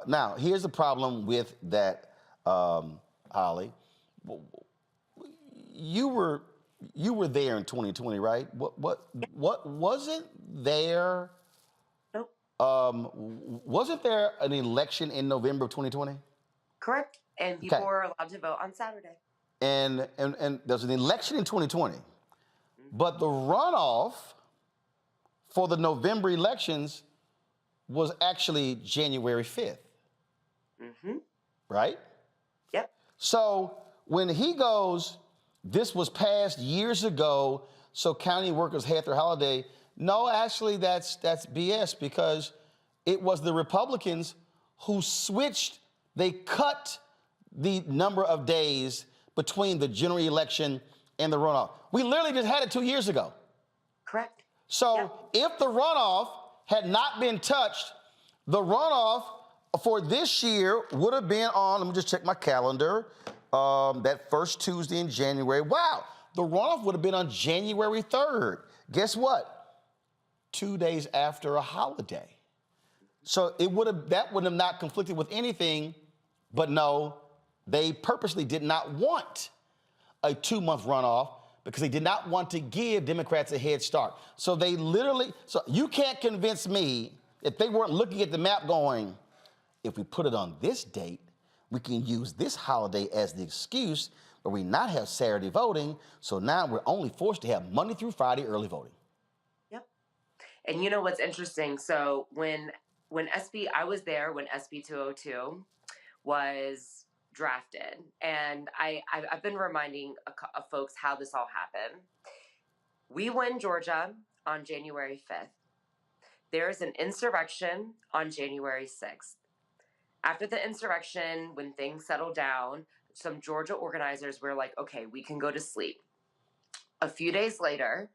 now here's the problem with that, Holly. You were there in 2020, right? What wasn't there? Nope. Wasn't there an election in November of 2020? Correct. And people were allowed to vote on Saturday. And there's an election in 2020, but the runoff for the November elections was actually January 5th. Mm-hmm. Right? Yep. So when he goes, this was passed years ago, so county workers had their holiday. No, actually, that's BS, because it was the Republicans who switched. They cut the number of days between the general election and the runoff. We literally just had it 2 years ago. Correct. So if the runoff had not been touched, the runoff for this year would have been on, let me just check my calendar, that first Tuesday in January. Wow, the runoff would have been on January 3rd. Guess what? 2 days after a holiday. So that would have not conflicted with anything, but no, they purposely did not want a 2-month runoff because they did not want to give Democrats a head start. So so you can't convince me, if they weren't looking at the map going, if we put it on this date, we can use this holiday as the excuse, but we not have Saturday voting, so now we're only forced to have Monday through Friday early voting. Yep. And you know what's interesting? So when I was there when SB 202 was drafted, and I've been reminding folks how this all happened. We win Georgia on January 5th. There's an insurrection on January 6th. After the insurrection, when things settled down, some Georgia organizers were like, okay, we can go to sleep. A few days later,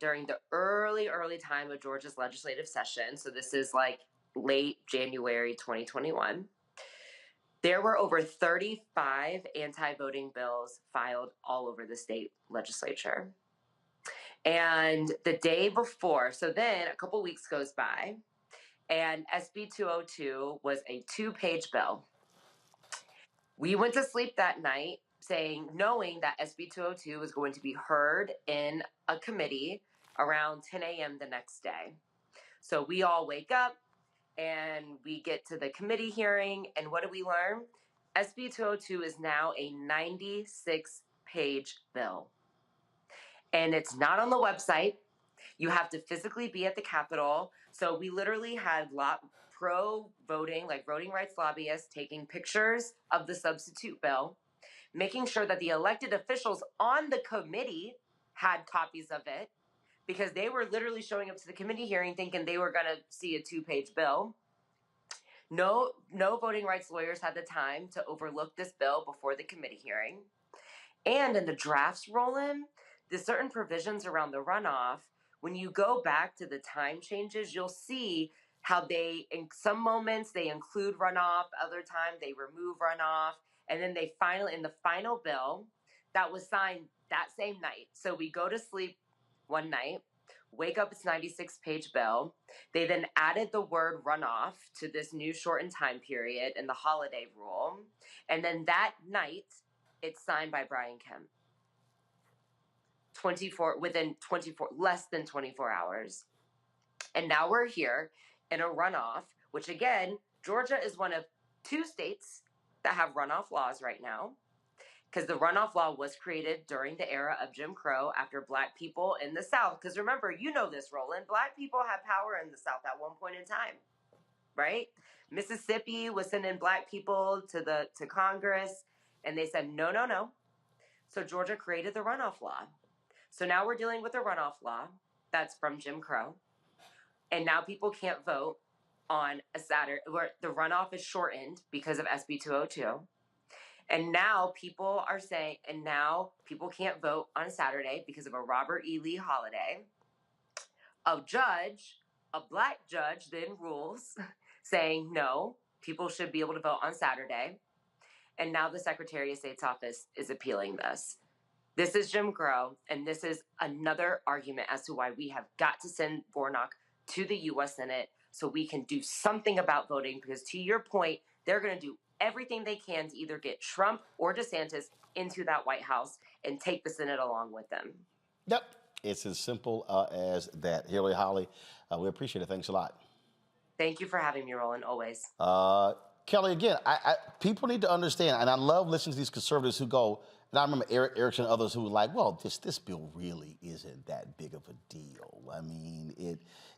during the early time of Georgia's legislative session, so this is like late January 2021, there were over 35 anti-voting bills filed all over the state legislature. And the day before, so then a couple weeks goes by, and SB 202 was a 2-page bill. We went to sleep that night knowing that SB 202 was going to be heard in a committee around 10 a.m. the next day. So we all wake up and we get to the committee hearing, and what do we learn? SB 202 is now a 96-page bill. And it's not on the website. You have to physically be at the Capitol. So we literally had pro-voting, like voting rights lobbyists, taking pictures of the substitute bill, making sure that the elected officials on the committee had copies of it, because they were literally showing up to the committee hearing thinking they were going to see a 2-page bill. No voting rights lawyers had the time to overlook this bill before the committee hearing. And in the drafts, Roland, there's certain provisions around the runoff. When you go back to the time changes, you'll see how in some moments, they include runoff, other times they remove runoff, and then they finally, in the final bill, that was signed that same night. So we go to sleep one night, wake up, it's 96-page bill. They then added the word runoff to this new shortened time period in the holiday rule. And then that night, it's signed by Brian Kemp. Less than 24 hours. And now we're here in a runoff, which again, Georgia is one of 2 states that have runoff laws right now, because the runoff law was created during the era of Jim Crow after Black people in the South. Because remember, you know this, Roland, Black people had power in the South at one point in time, right? Mississippi was sending Black people to Congress, and they said, no. So Georgia created the runoff law. So now we're dealing with a runoff law that's from Jim Crow. And now people can't vote on a Saturday, where the runoff is shortened because of SB 202. And now people are saying, and now people can't vote on Saturday because of a Robert E. Lee holiday. A Black judge then rules saying, no, people should be able to vote on Saturday. And now the Secretary of State's office is appealing this. This is Jim Crow, and this is another argument as to why we have got to send Warnock to the U.S. Senate so we can do something about voting, because to your point, they're going to do everything they can to either get Trump or DeSantis into that White House and take the Senate along with them. Yep, it's as simple as that. Hillary Holly, we appreciate it. Thanks a lot. Thank you for having me, Roland, always. Kelly, again, people need to understand, and I love listening to these conservatives who go, and I remember Eric Erickson and others who were like, well, this bill really isn't that big of a deal. I mean,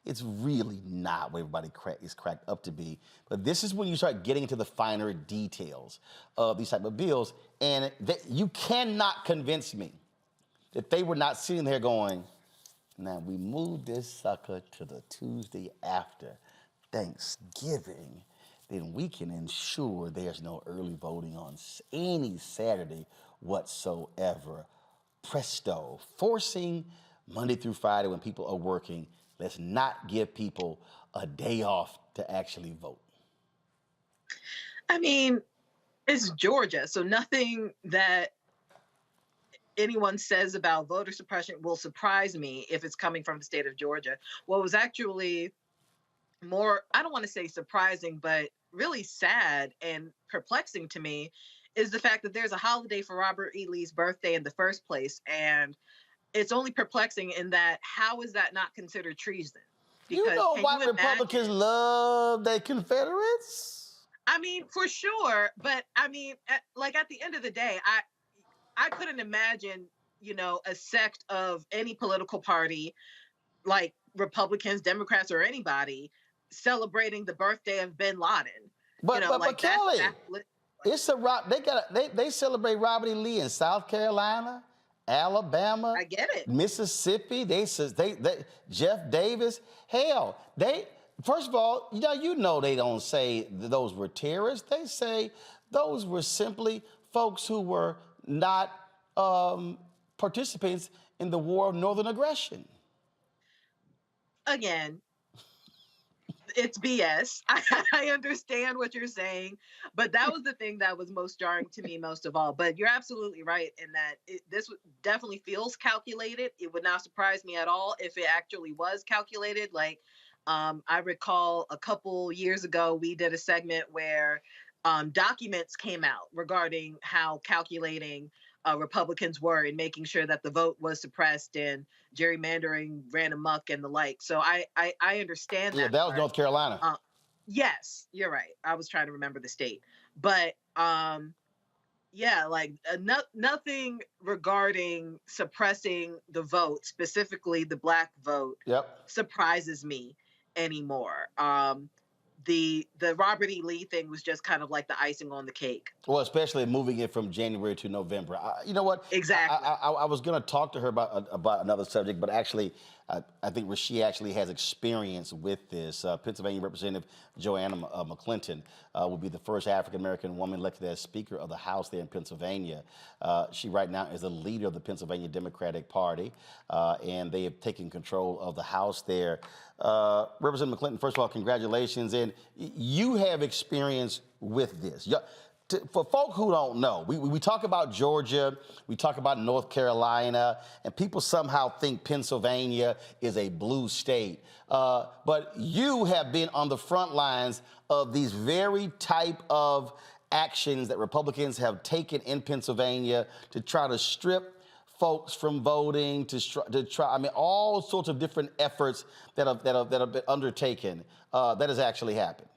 it's really not what everybody is cracked up to be. But this is when you start getting into the finer details of these type of bills, and you cannot convince me that they were not sitting there going, now we moved this sucker to the Tuesday after Thanksgiving, then we can ensure there's no early voting on any Saturday whatsoever. Presto, forcing Monday through Friday when people are working. Let's not give people a day off to actually vote. I mean, it's Georgia, so nothing that anyone says about voter suppression will surprise me if it's coming from the state of Georgia. What was actually more, I don't want to say surprising, but really sad and perplexing to me is the fact that there's a holiday for Robert E. Lee's birthday in the first place. And it's only perplexing in that, how is that not considered treason? Because you know why Republicans love their Confederates? I mean, for sure. But I mean, at the end of the day, I couldn't imagine, a sect of any political party, like Republicans, Democrats, or anybody, celebrating the birthday of bin Laden. But Kelly, it's they celebrate Robert E. Lee in South Carolina, Alabama, I get it, Mississippi. They Jeff Davis. Hell, first of all, they don't say those were terrorists. They say those were simply folks who were not participants in the war of northern aggression. Again, it's BS. I understand what you're saying, but that was the thing that was most jarring to me most of all. But you're absolutely right in that this definitely feels calculated. It would not surprise me at all if it actually was calculated. Like, I recall a couple years ago, we did a segment where documents came out regarding how calculating Republicans were in making sure that the vote was suppressed and gerrymandering ran amok and the like. So I understand that. Yeah, that was North Carolina. Yes, you're right. I was trying to remember the state, but yeah, like nothing regarding suppressing the vote, specifically the Black vote, surprises me anymore. The Robert E. Lee thing was just kind of like the icing on the cake. Well, especially moving it from January to November. You know what? Exactly. I was going to talk to her about another subject, but actually, I think she actually has experience with this. Pennsylvania Representative Joanna McClinton will be the first African-American woman elected as Speaker of the House there in Pennsylvania. She right now is the leader of the Pennsylvania Democratic Party, and they have taken control of the House there. Representative McClinton, first of all, congratulations. And you have experience with this. For folk who don't know, we talk about Georgia, we talk about North Carolina, and people somehow think Pennsylvania is a blue state. But you have been on the front lines of these very type of actions that Republicans have taken in Pennsylvania to try to strip folks from voting, to try, I mean, all sorts of different efforts that have been undertaken. That has actually happened.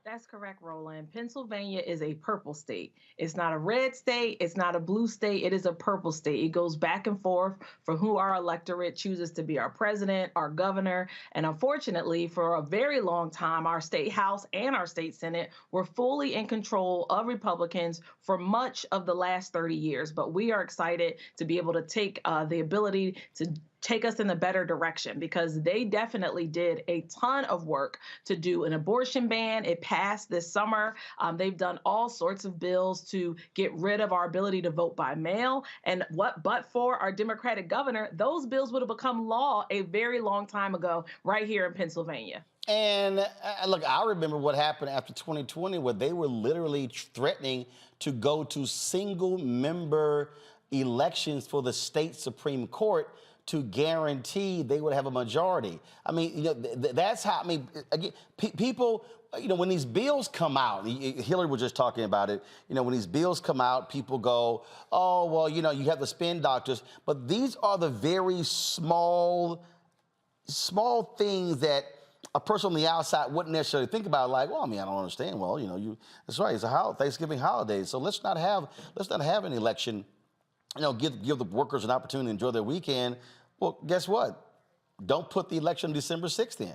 That's correct, Roland. Pennsylvania is a purple state. It's not a red state. It's not a blue state. It is a purple state. It goes back and forth for who our electorate chooses to be our president, our governor. And unfortunately, for a very long time, our state house and our state senate were fully in control of Republicans for much of the last 30 years. But we are excited to be able to take the ability to take us in a better direction, because they definitely did a ton of work to do an abortion ban. It passed this summer. They've done all sorts of bills to get rid of our ability to vote by mail. And but for our Democratic governor, those bills would have become law a very long time ago right here in Pennsylvania. And look, I remember what happened after 2020, where they were literally threatening to go to single-member elections for the state Supreme Court to guarantee they would have a majority. I mean, you know, that's how, I mean, again, people, you know, when these bills come out, Hillary was just talking about it, you know, when these bills come out, people go, oh, well, you know, you have the spin doctors, but these are the very small things that a person on the outside wouldn't necessarily think about, like, well, I mean, I don't understand. Well, you know, that's right, it's a Thanksgiving holiday, so let's not have an election, you know, give the workers an opportunity to enjoy their weekend. Well, guess what? Don't put the election on December 6th in.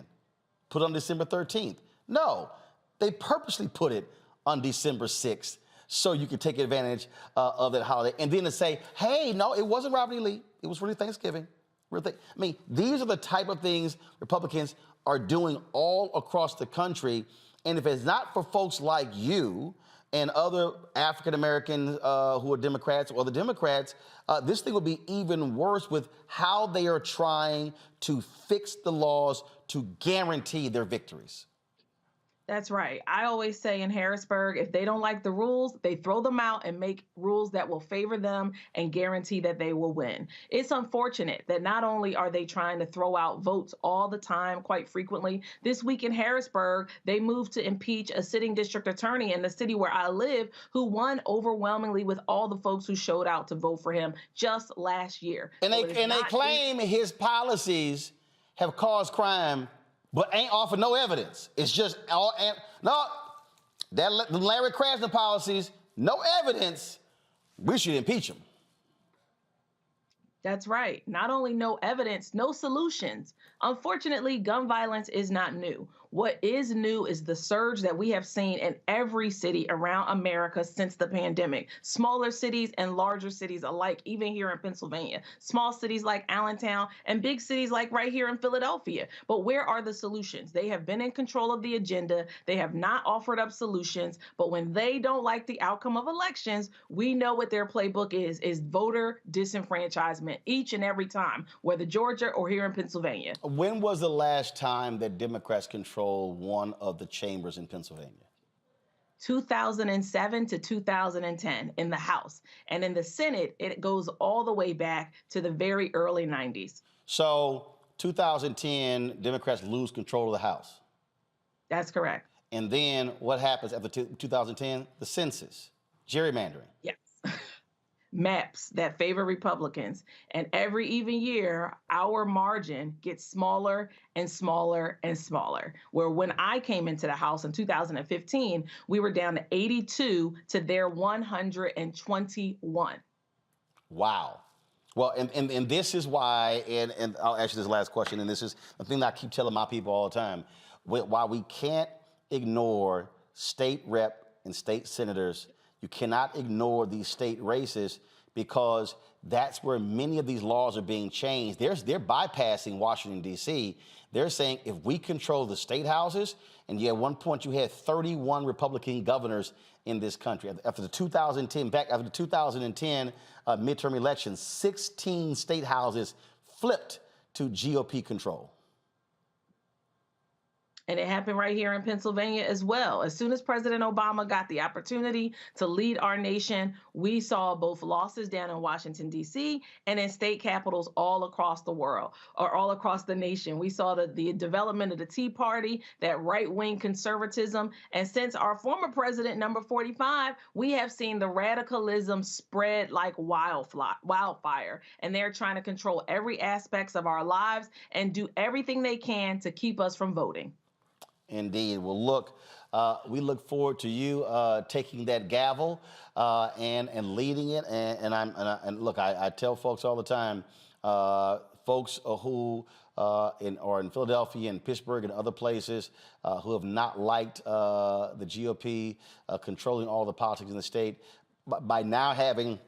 Put it on December 13th. No, they purposely put it on December 6th so you can take advantage of that holiday. And then to say, hey, no, it wasn't Robert E. Lee. It was really Thanksgiving. I mean, these are the type of things Republicans are doing all across the country. And if it's not for folks like you and other African-Americans who are Democrats or the Democrats, this thing would be even worse with how they are trying to fix the laws to guarantee their victories. That's right. I always say in Harrisburg, if they don't like the rules, they throw them out and make rules that will favor them and guarantee that they will win. It's unfortunate that not only are they trying to throw out votes all the time, quite frequently, this week in Harrisburg, they moved to impeach a sitting district attorney in the city where I live, who won overwhelmingly with all the folks who showed out to vote for him just last year. And they claim his policies have caused crime, but ain't offered no evidence. It's just all, the Larry Krasner policies, no evidence. We should impeach him. That's right. Not only no evidence, no solutions. Unfortunately, gun violence is not new. What is new is the surge that we have seen in every city around America since the pandemic. Smaller cities and larger cities alike, even here in Pennsylvania. Small cities like Allentown and big cities like right here in Philadelphia. But where are the solutions? They have been in control of the agenda. They have not offered up solutions. But when they don't like the outcome of elections, we know what their playbook is voter disenfranchisement each and every time, whether Georgia or here in Pennsylvania. When was the last time that Democrats controlled one of the chambers in Pennsylvania? 2007 to 2010 in the House. And in the Senate, it goes all the way back to the very early 90s. So 2010, Democrats lose control of the House. That's correct. And then what happens after 2010? The census, gerrymandering. Yes. Maps that favor Republicans. And every even year, our margin gets smaller and smaller and smaller. Where when I came into the House in 2015, we were down to 82 to their 121. Wow. Well, and this is why, and I'll ask you this last question, and this is the thing that I keep telling my people all the time, why we can't ignore state rep and state senators. You cannot ignore these state races because that's where many of these laws are being changed. They're bypassing Washington, D.C. They're saying if we control the state houses, and at one point you had 31 Republican governors in this country. After the 2010 midterm elections, 16 state houses flipped to GOP control. And it happened right here in Pennsylvania as well. As soon as President Obama got the opportunity to lead our nation, we saw both losses down in Washington, D.C. and in state capitals all across the world, or all across the nation. We saw the development of the Tea Party, that right-wing conservatism. And since our former president, number 45, we have seen the radicalism spread like wildfire. And they're trying to control every aspect of our lives and do everything they can to keep us from voting. Indeed. Well, look, we look forward to you taking that gavel and leading it. And look, I tell folks all the time, folks who are in Philadelphia and Pittsburgh and other places who have not liked the GOP controlling all the politics in the state, by now having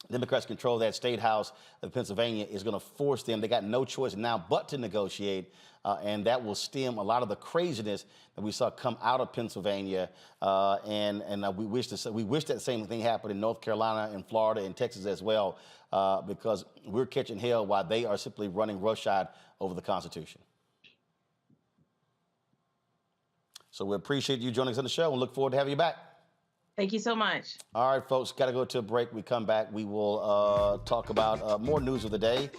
Democrats control that state house of Pennsylvania is going to force them. They got no choice now but to negotiate, and that will stem a lot of the craziness that we saw come out of Pennsylvania. We wish that same thing happened in North Carolina and Florida and Texas as well, because we're catching hell while they are simply running roughshod over the Constitution. So we appreciate you joining us on the show and look forward to having you back. Thank you so much. All right, folks, got to go to a break. We come back, we will talk about more news of the day.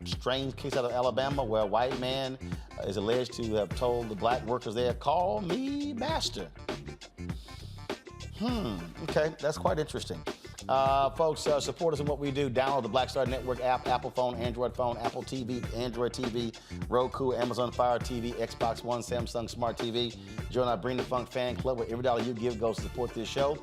Strange case out of Alabama where a white man is alleged to have told the black workers there, "Call me master." Okay, that's quite interesting. Folks, support us in what we do. Download the Black Star Network app, Apple phone, Android phone, Apple TV, Android TV, Roku, Amazon Fire TV, Xbox One, Samsung Smart TV. Join our Bring the Funk fan club where every dollar you give goes to support this show.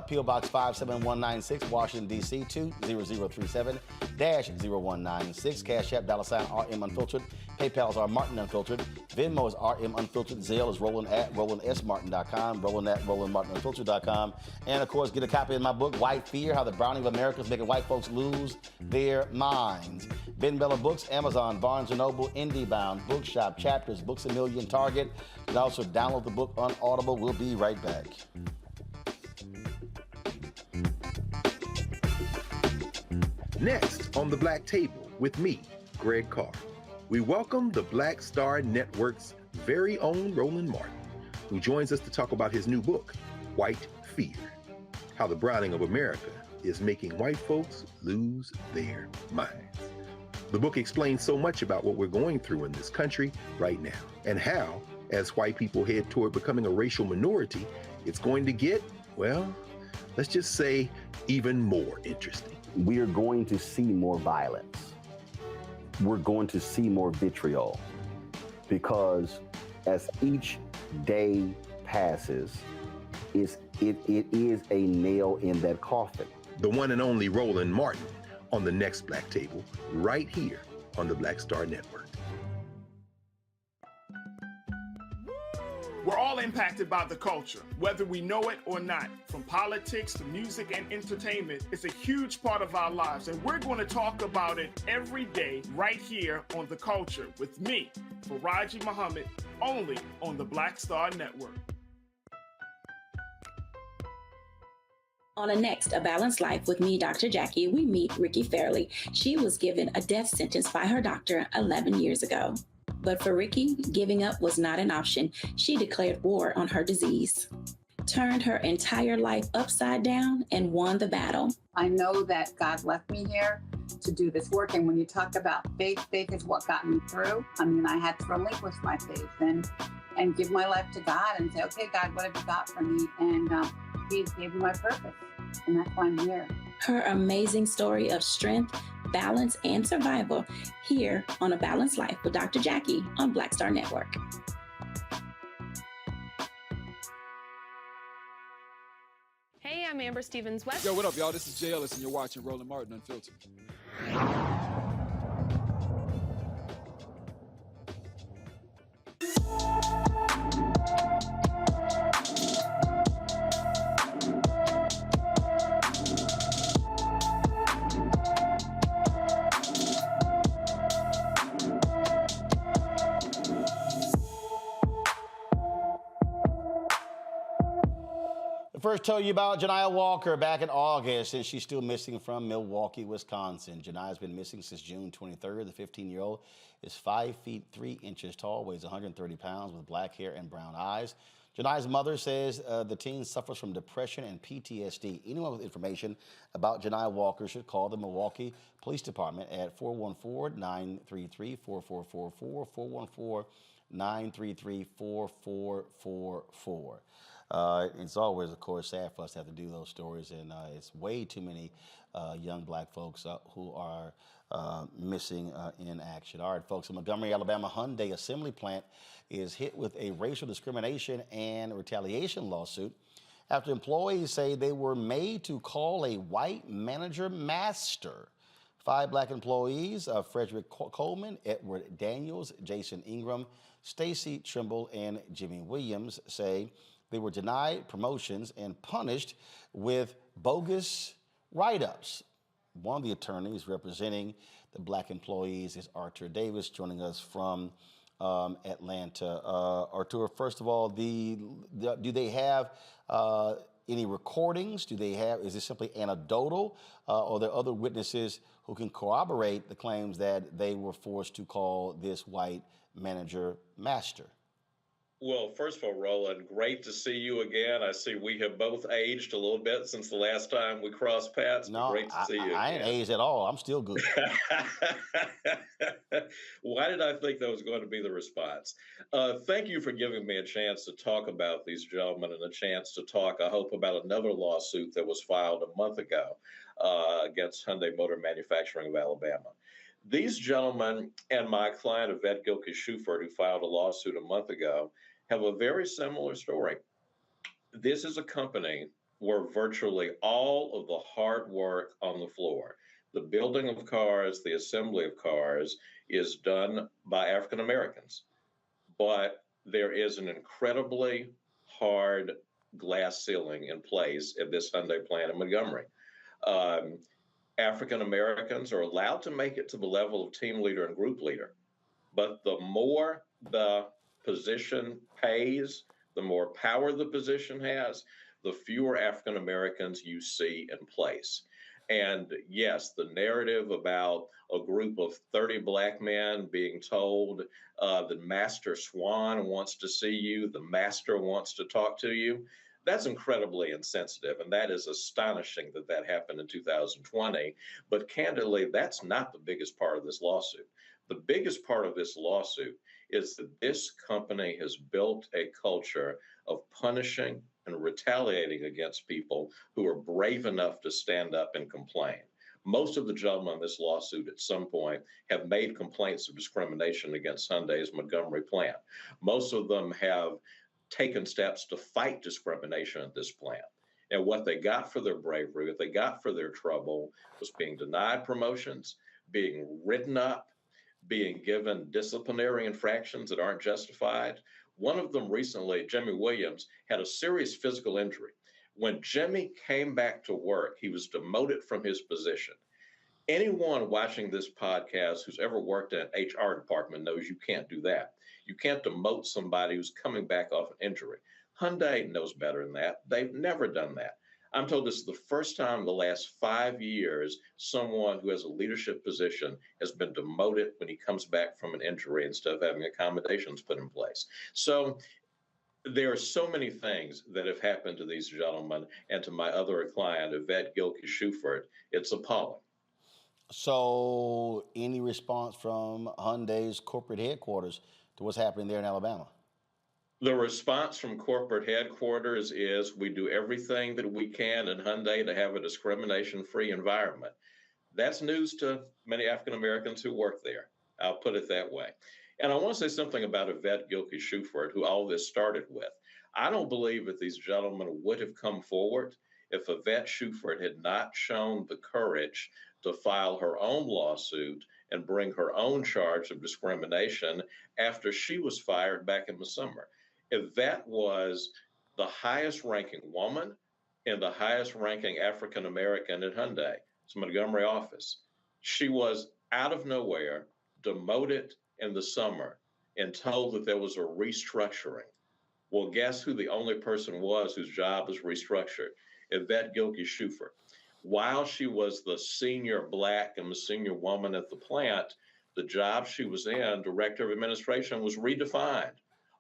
P.O. Box 57196, Washington, D.C. 20037-0196. Cash App, $RM Unfiltered. PayPal is R Martin Unfiltered. Venmo is RM Unfiltered. Zelle is Roland at RolandSMartin.com. Roland at RolandMartinUnfiltered.com. And of course, get a copy of my book, White Fear: How the Browning of America is Making White Folks Lose Their Minds. Ben Bella Books, Amazon, Barnes & Noble, IndieBound, Bookshop, Chapters, Books A Million, Target. You can also download the book on Audible. We'll be right back. Next on The Black Table with me, Greg Carr, we welcome the Black Star Network's very own Roland Martin, who joins us to talk about his new book, White Fear: How the Browning of America is Making White Folks Lose Their Minds. The book explains so much about what we're going through in this country right now, and how, as white people head toward becoming a racial minority, it's going to get, well, let's just say, even more interesting. We are going to see more violence. We're going to see more vitriol, because as each day passes, it is a nail in that coffin. The one and only Roland Martin on the next Black Table, right here on the Black Star Network. impacted by the culture, whether we know it or not. From politics to music and entertainment, it's a huge part of our lives, and we're going to talk about it every day right here on The Culture with me, Faraji Muhammad, only on the Black Star Network. On a Next, A Balanced Life with me, Dr. Jackie, we meet Ricky Fairley. She was given a death sentence by her doctor 11 years ago. But for Ricky, giving up was not an option. She declared war on her disease, turned her entire life upside down, and won the battle. I know that God left me here to do this work. And when you talk about faith, faith is what got me through. I mean, I had to relinquish my faith and give my life to God and say, okay, God, what have you got for me? And He gave me my purpose. And that's why I'm here. Her amazing story of strength, balance, and survival here on A Balanced Life with Dr. Jackie on Black Star Network. Hey, I'm Amber Stevens-West. Yo, what up, y'all? This is Jay Ellis, and you're watching Roland Martin Unfiltered. First, tell you about Janiyah Walker back in August, and she's still missing from Milwaukee, Wisconsin. Janiyah's been missing since June 23rd. The 15-year-old is 5 feet 3 inches tall, weighs 130 pounds, with black hair and brown eyes. Janiyah's mother says the teen suffers from depression and PTSD. Anyone with information about Janiyah Walker should call the Milwaukee Police Department at 414-933-4444, 414-933-4444. It's always, of course, sad for us to have to do those stories, and it's way too many young black folks who are missing in action. All right, folks, the Montgomery, Alabama Hyundai assembly plant is hit with a racial discrimination and retaliation lawsuit after employees say they were made to call a white manager master. 5 black employees, Frederick Coleman, Edward Daniels, Jason Ingram, Stacy Trimble, and Jimmy Williams, say they were denied promotions and punished with bogus write-ups. One of the attorneys representing the black employees is Arthur Davis, joining us from Atlanta. Arthur, first of all, do they have any recordings? Is this simply anecdotal? Or are there other witnesses who can corroborate the claims that they were forced to call this white manager master? Well, first of all, Roland, great to see you again. I see we have both aged a little bit since the last time we crossed paths. No, great to see you again. I ain't aged at all. I'm still good. Why did I think that was going to be the response? Thank you for giving me a chance to talk about these gentlemen and a chance to talk, I hope, about another lawsuit that was filed a month ago against Hyundai Motor Manufacturing of Alabama. These gentlemen and my client, Yvette Gilkey-Schufert, who filed a lawsuit a month ago, have a very similar story. This is a company where virtually all of the hard work on the floor, the building of cars, the assembly of cars, is done by African Americans. But there is an incredibly hard glass ceiling in place at this Hyundai plant in Montgomery. African Americans are allowed to make it to the level of team leader and group leader, but the more the position pays, the more power the position has, the fewer African Americans you see in place. And yes, the narrative about a group of 30 black men being told that Master Swan wants to see you, the master wants to talk to you, that's incredibly insensitive, and that is astonishing that that happened in 2020. But candidly, that's not the biggest part of this lawsuit. The biggest part of this lawsuit is that this company has built a culture of punishing and retaliating against people who are brave enough to stand up and complain. Most of the gentlemen in this lawsuit at some point have made complaints of discrimination against Hyundai's Montgomery plant. Most of them have taken steps to fight discrimination at this plant. And what they got for their bravery, what they got for their trouble, was being denied promotions, being written up, being given disciplinary infractions that aren't justified, One of them recently, Jimmy Williams, had a serious physical injury. When Jimmy came back to work, he was demoted from his position. Anyone watching this podcast who's ever worked in an HR department knows you can't do that. You can't demote somebody who's coming back off an injury. Hyundai knows better than that. They've never done that. I'm told this is the first time in the last 5 years someone who has a leadership position has been demoted when he comes back from an injury instead of having accommodations put in place. So there are so many things that have happened to these gentlemen and to my other client, Yvette Gilkey-Shuford. It's appalling. So any response from Hyundai's corporate headquarters to what's happening there in Alabama? The response from corporate headquarters is we do everything that we can in Hyundai to have a discrimination-free environment. That's news to many African Americans who work there. I'll put it that way. And I want to say something about Yvette Gilkey-Shuford, who all this started with. I don't believe that these gentlemen would have come forward if Yvette Shuford had not shown the courage to file her own lawsuit and bring her own charge of discrimination after she was fired back in the summer. Yvette was the highest ranking woman and the highest ranking African American at Hyundai, its Montgomery office. She was out of nowhere demoted in the summer and told that there was a restructuring. Well, guess who the only person was whose job was restructured? Yvette Gilkey-Shuford. While she was the senior Black and the senior woman at the plant, the job she was in, Director of Administration, was redefined.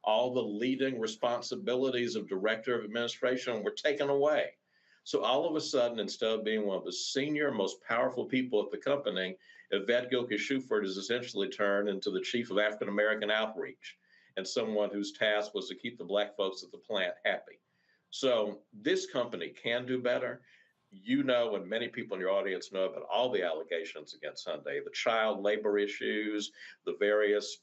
All the leading responsibilities of Director of Administration were taken away. So all of a sudden, instead of being one of the senior, most powerful people at the company, Yvette Gilkey-Shuford is essentially turned into the chief of African American outreach and someone whose task was to keep the Black folks at the plant happy. So this company can do better. You know, and many people in your audience know about all the allegations against Hyundai, the child labor issues, the various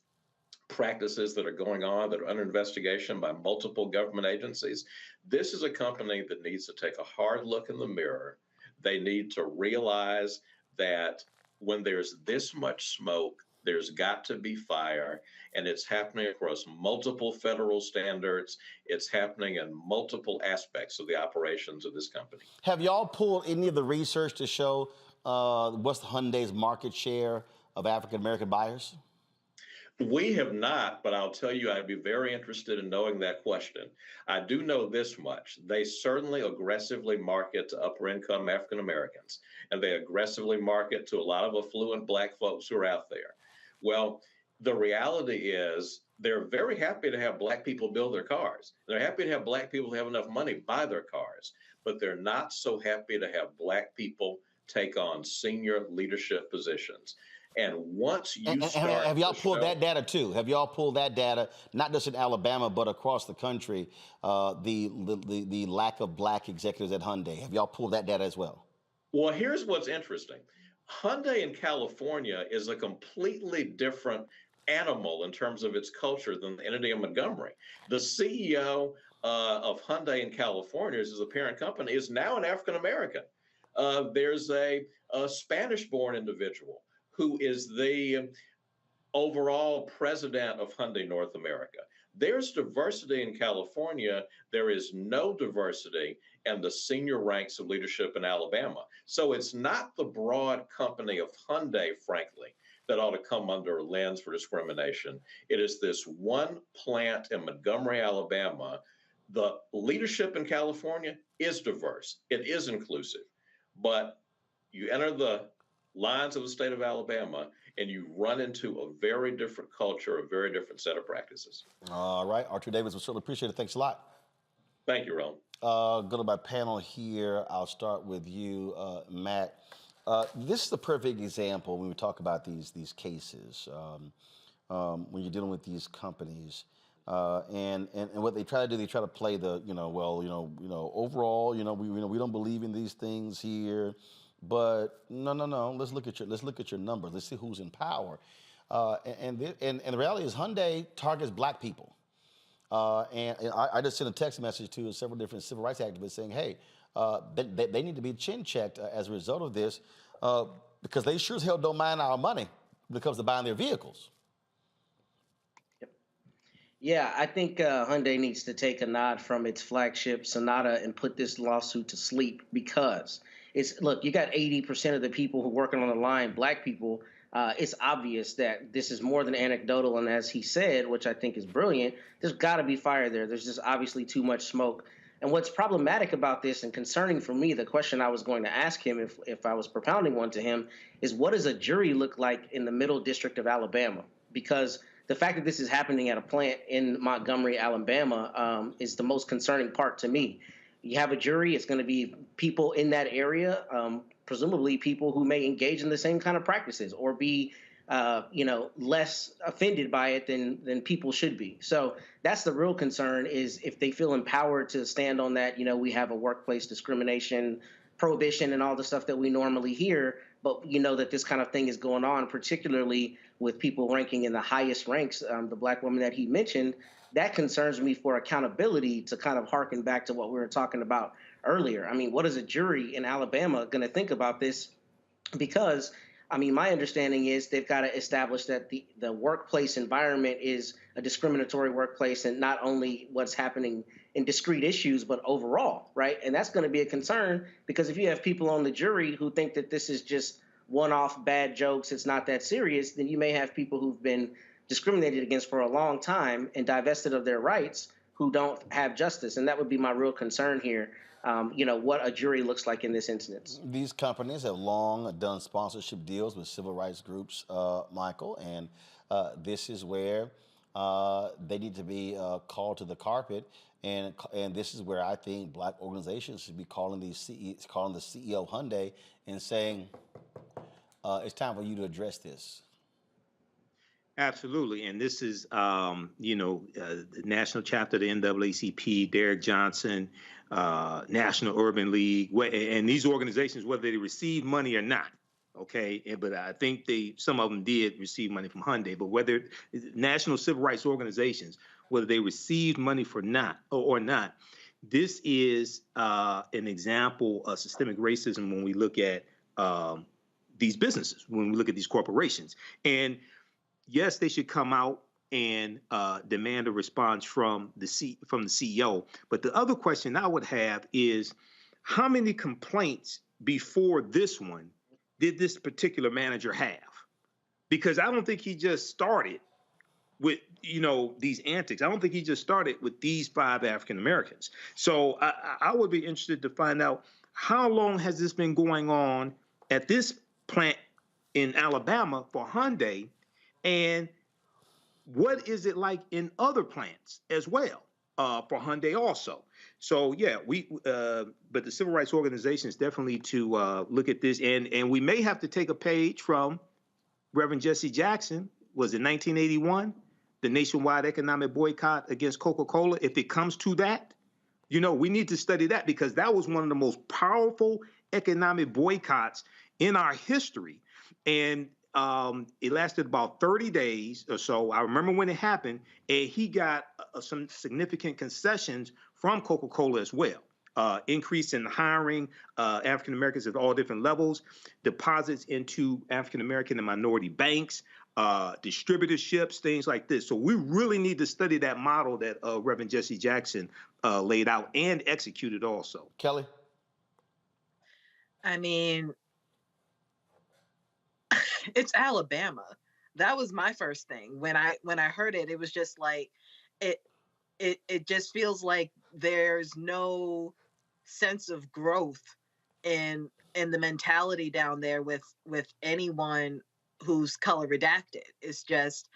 practices that are going on that are under investigation by multiple government agencies. This is a company that needs to take a hard look in the mirror. They need to realize that when there's this much smoke, there's got to be fire, and it's happening across multiple federal standards. It's happening in multiple aspects of the operations of this company. Have y'all pulled any of the research to show what's Hyundai's market share of African American buyers? We have not, but I'll tell you, I'd be very interested in knowing that question. I do know this much. They certainly aggressively market to upper income African Americans, and they aggressively market to a lot of affluent Black folks who are out there. Well, the reality is they're very happy to have Black people build their cars. They're happy to have Black people who have enough money buy their cars, but they're not so happy to have Black people take on senior leadership positions. And once you start, have y'all pulled that data too? Have y'all pulled that data, not just in Alabama, but across the country, the lack of Black executives at Hyundai? Have y'all pulled that data as well? Well, here's what's interesting. Hyundai in California is a completely different animal in terms of its culture than the entity in Montgomery. The CEO of Hyundai in California, as the parent company, is now an African American. There's a Spanish-born individual who is the overall president of Hyundai North America. There's diversity in California. There is no diversity in the senior ranks of leadership in Alabama. So it's not the broad company of Hyundai, frankly, that ought to come under a lens for discrimination. It is this one plant in Montgomery, Alabama. The leadership in California is diverse. It is inclusive. But you enter the lines of the state of Alabama, and you run into a very different culture, a very different set of practices. All right, Archer Davis, we certainly appreciate it. Thanks a lot. Thank you, Ron. Go to my panel here. I'll start with you, Matt. This is the perfect example when we talk about these cases, when you're dealing with these companies. And what they try to do, they try to play the, overall, we don't believe in these things here. But no. Let's look at your numbers. Let's see who's in power. And the reality is Hyundai targets Black people. And I just sent a text message to several different civil rights activists saying, hey, they need to be chin checked as a result of this, because they sure as hell don't mind our money when it comes to buying their vehicles. Yeah, I think Hyundai needs to take a nod from its flagship Sonata and put this lawsuit to sleep because it's look, you got 80% of the people who working on the line, black people. It's obvious that this is more than anecdotal, and as he said, which I think is brilliant, there's got to be fire there. There's just obviously too much smoke. And what's problematic about this and concerning for me, the question I was going to ask him if I was propounding one to him, is what does a jury look like in the Middle District of Alabama? Because the fact that this is happening at a plant in Montgomery, Alabama, is the most concerning part to me. You have a jury; it's going to be people in that area, presumably people who may engage in the same kind of practices or be, less offended by it than people should be. So that's the real concern: is if they feel empowered to stand on that. We have a workplace discrimination prohibition and all the stuff that we normally hear, but that this kind of thing is going on, particularly with people ranking in the highest ranks, the black woman that he mentioned. That concerns me for accountability, to kind of harken back to what we were talking about earlier. I mean, what is a jury in Alabama going to think about this? Because my understanding is they've got to establish that the workplace environment is a discriminatory workplace, and not only what's happening in discrete issues, but overall, right? And that's going to be a concern, because if you have people on the jury who think that this is just one-off bad jokes, it's not that serious, then you may have people who've been discriminated against for a long time and divested of their rights who don't have justice. And that would be my real concern here. What a jury looks like in this instance. These companies have long done sponsorship deals with civil rights groups, Michael, and this is where they need to be called to the carpet. And this is where I think black organizations should be calling the CEO of Hyundai and saying, it's time for you to address this. Absolutely. And this is, the national chapter of the NAACP, Derek Johnson, National Urban League, and these organizations, whether they receive money or not. Okay. But I think some of them did receive money from Hyundai, but whether national civil rights organizations, whether they received money or not, this is an example of systemic racism when we look at these businesses, when we look at these corporations. And yes, they should come out and demand a response from the CEO. But the other question I would have is, how many complaints before this one did this particular manager have? Because I don't think he just started with these antics. I don't think he just started with these 5 African Americans. So I would be interested to find out, how long has this been going on at this plant in Alabama for Hyundai, and what is it like in other plants as well for Hyundai also? So yeah, but the civil rights organizations definitely to look at this, and we may have to take a page from Reverend Jesse Jackson. Was it 1981, the nationwide economic boycott against Coca-Cola? If it comes to that, we need to study that, because that was one of the most powerful economic boycotts in our history, and it lasted about 30 days or so. I remember when it happened, and he got some significant concessions from Coca-Cola as well. Increase in hiring African Americans at all different levels, deposits into African American and minority banks, distributorships, things like this. So we really need to study that model that Reverend Jesse Jackson laid out and executed also. Kelly? I mean, it's Alabama. That was my first thing. When I heard it, it was just like, it just feels like there's no sense of growth in the mentality down there with anyone who's color redacted. It's just,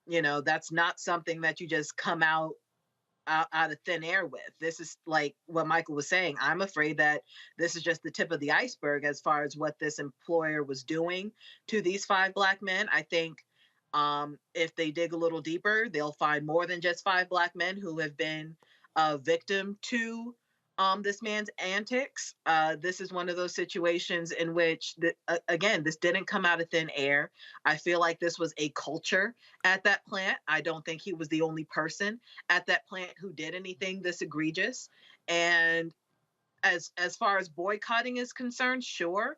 that's not something that you just come out of thin air with. This is like what Michael was saying. I'm afraid that this is just the tip of the iceberg as far as what this employer was doing to these 5 Black men. I think if they dig a little deeper, they'll find more than just 5 Black men who have been a victim to this man's antics. This is one of those situations in which, again, this didn't come out of thin air. I feel like this was a culture at that plant. I don't think he was the only person at that plant who did anything this egregious. And as far as boycotting is concerned, sure,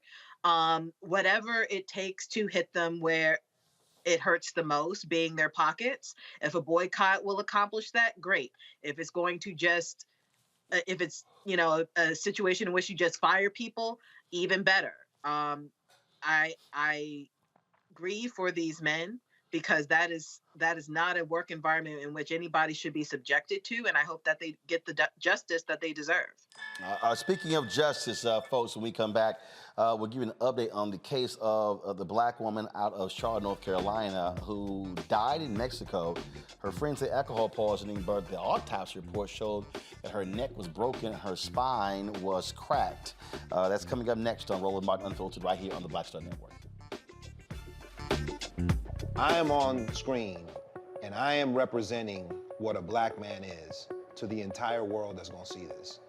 whatever it takes to hit them where it hurts the most, being their pockets. If a boycott will accomplish that, great. If it's going to just, if it's, a situation in which you just fire people, even better. I grieve for these men because that is not a work environment in which anybody should be subjected to, and I hope that they get the justice that they deserve. Speaking of justice, folks, when we come back, we'll give you an update on the case of the black woman out of Charlotte, North Carolina, who died in Mexico. Her friends say alcohol poisoning, but the autopsy report showed that her neck was broken, her spine was cracked. That's coming up next on Roland Martin Unfiltered right here on the Black Star Network. I am on screen, and I am representing what a black man is to the entire world that's gonna see this.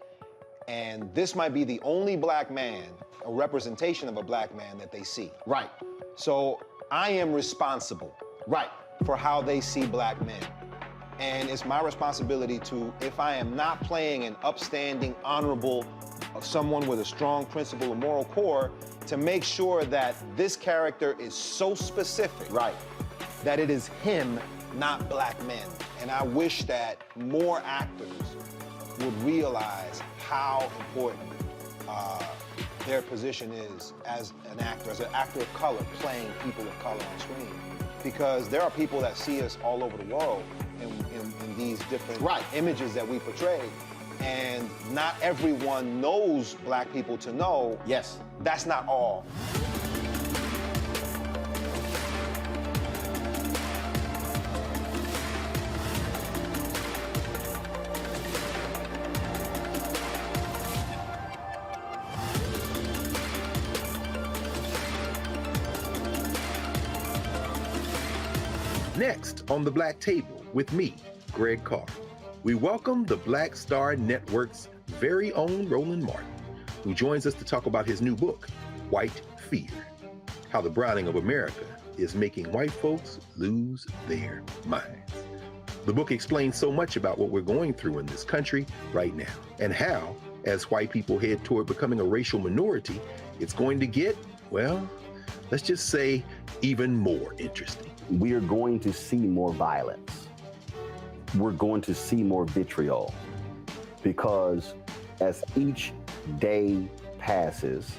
And this might be the only black man, a representation of a black man that they see. Right. So I am responsible. Right. For how they see black men. And it's my responsibility to, if I am not playing an upstanding, honorable, someone with a strong principle or moral core, to make sure that this character is so specific. Right. That it is him, not black men. And I wish that more actors would realize how important their position is as an actor of color, playing people of color on screen. Because there are people that see us all over the world in these different images that we portray. And not everyone knows black people to know. Yes. That's not all. Next on the Black Table with me, Greg Carr, we welcome the Black Star Network's very own Roland Martin, who joins us to talk about his new book, White Fear, How the Browning of America is Making White Folks Lose Their Minds. The book explains so much about what we're going through in this country right now, and how, as white people head toward becoming a racial minority, it's going to get, well, let's just say, even more interesting. We are going to see more violence. We're going to see more vitriol, because as each day passes,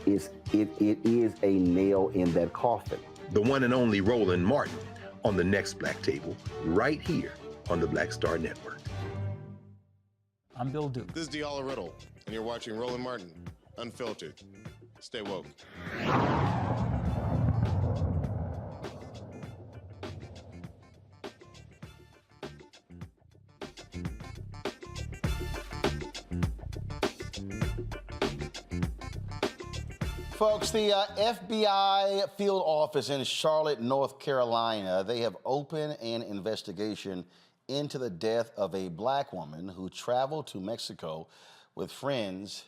it is a nail in that coffin. The one and only Roland Martin on the next Black Table, right here on the Black Star Network. I'm Bill Duke. This is Diala Riddle, and you're watching Roland Martin Unfiltered. Stay woke. Folks, the FBI field office in Charlotte, North Carolina, they have opened an investigation into the death of a black woman who traveled to Mexico with friends.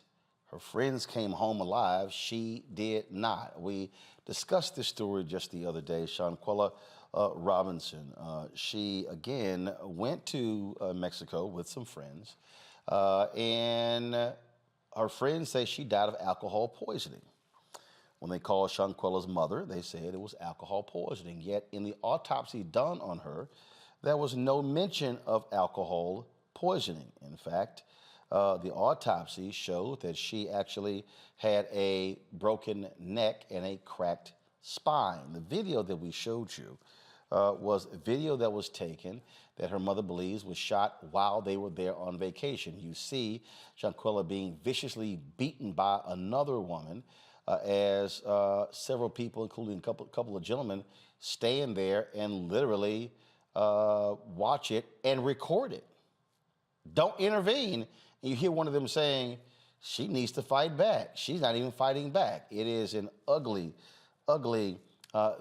Her friends came home alive. She did not. We discussed this story just the other day. Shanquella Robinson, she again went to Mexico with some friends, and her friends say she died of alcohol poisoning. When they called Shanquella's mother, they said it was alcohol poisoning. Yet in the autopsy done on her, there was no mention of alcohol poisoning. In fact, the autopsy showed that she actually had a broken neck and a cracked spine. The video that we showed you was a video that was taken that her mother believes was shot while they were there on vacation. You see Shanquella being viciously beaten by another woman, as several people, including a couple of gentlemen, stand there and literally watch it and record it. Don't intervene. And you hear one of them saying, she needs to fight back. She's not even fighting back. It is an ugly, ugly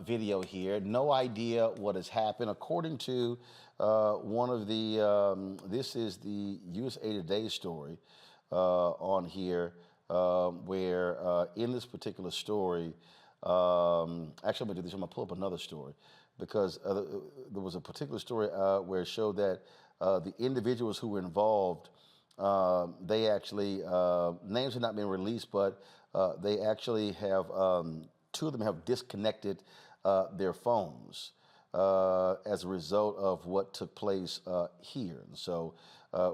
video here. No idea what has happened. According to one of the, this is the USA Today story on here, where in this particular story, actually I'm gonna do this, I'm gonna pull up another story, because there was a particular story where it showed that the individuals who were involved, they actually, names have not been released, but they actually have, two of them have disconnected their phones as a result of what took place here. And so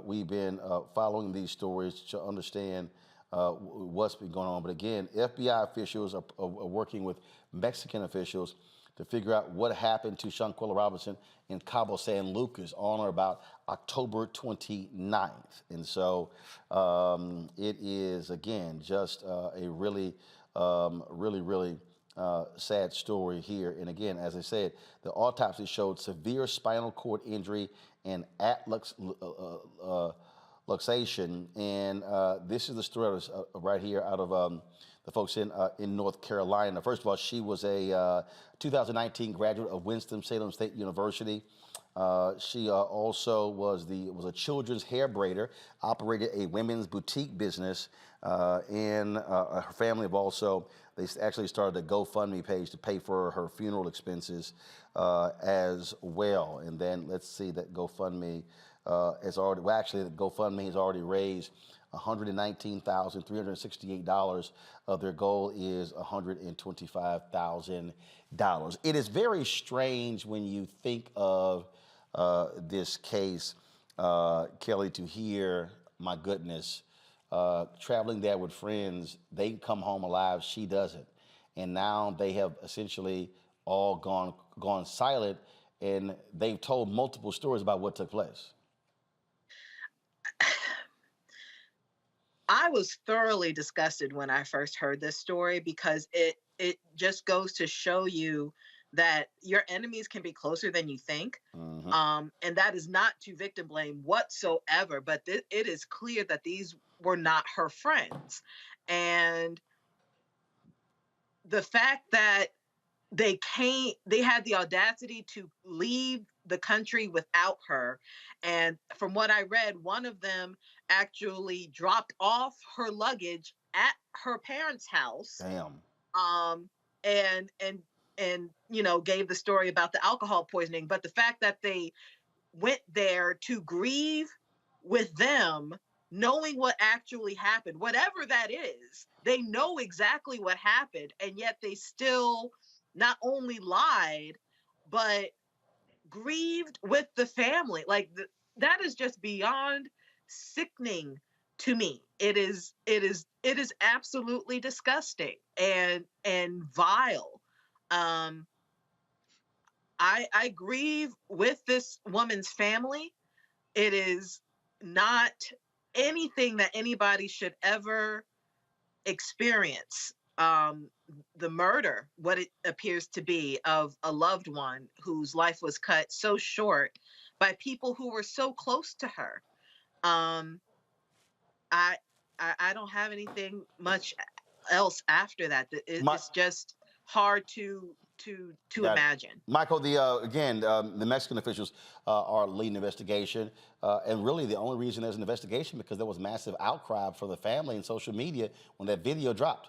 we've been following these stories to understand what's been going on. But again, FBI officials are working with Mexican officials to figure out what happened to Shanquella Robinson in Cabo San Lucas on or about October 29th. And so it is, again, just a really sad story here. And again, as I said, the autopsy showed severe spinal cord injury and luxation. And this is the story right here out of the folks in North Carolina. First of all, she was a 2019 graduate of Winston-Salem State University. She also was a children's hair braider, operated a women's boutique business, and her family have also, they actually started a GoFundMe page to pay for her funeral expenses as well. And then let's see, that GoFundMe has already, well, actually, the GoFundMe has already raised $119,368. Their goal is $125,000. It is very strange when you think of this case, Kelly, to hear, my goodness, traveling there with friends, they come home alive, she doesn't. And now they have essentially all gone silent, and they've told multiple stories about what took place. I was thoroughly disgusted when I first heard this story because it just goes to show you that your enemies can be closer than you think. And that is not to victim blame whatsoever, but it is clear that these were not her friends. And the fact that they had the audacity to leave the country without her. And from what I read, one of them actually dropped off her luggage at her parents' house. Damn. And gave the story about the alcohol poisoning. But the fact that they went there to grieve with them, knowing what actually happened, whatever that is, they know exactly what happened, and yet they still not only lied, but grieved with the family. Like that is just beyond sickening to me. It is absolutely disgusting and vile. I grieve with this woman's family. It is not anything that anybody should ever experience. The murder, what it appears to be, of a loved one whose life was cut so short by people who were so close to her. I don't have anything much else after that. It's just hard to imagine. Michael, the Mexican officials are leading the investigation, and really the only reason there's an investigation because there was massive outcry from the family and social media when that video dropped.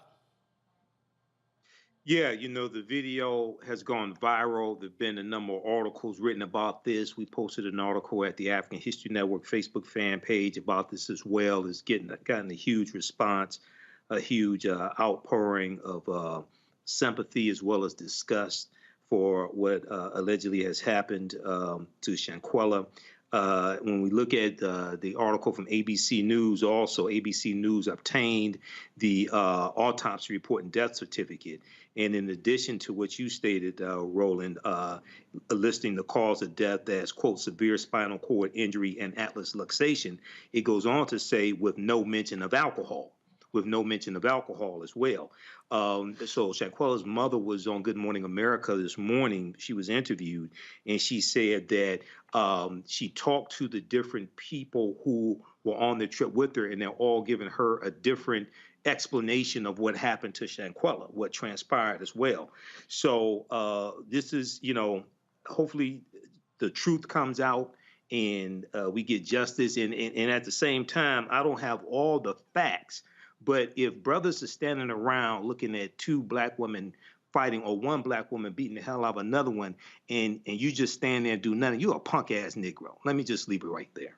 Yeah, the video has gone viral. There have been a number of articles written about this. We posted an article at the African History Network Facebook fan page about this as well. It's gotten a huge response, a huge outpouring of sympathy as well as disgust for what allegedly has happened to Shanquella. When we look at the article from ABC News, also ABC News obtained the autopsy report and death certificate. And in addition to what you stated, Roland, listing the cause of death as, quote, severe spinal cord injury and atlas luxation, it goes on to say with no mention of alcohol. As well. So Shanquella's mother was on Good Morning America this morning. She was interviewed, and she said that she talked to the different people who were on the trip with her, and they're all giving her a different explanation of what happened to Shanquella, what transpired as well. So this is, hopefully the truth comes out and we get justice. And at the same time, I don't have all the facts. But if brothers are standing around looking at two black women fighting or one black woman beating the hell out of another one, and you just stand there and do nothing, you're a punk ass Negro. Let me just leave it right there.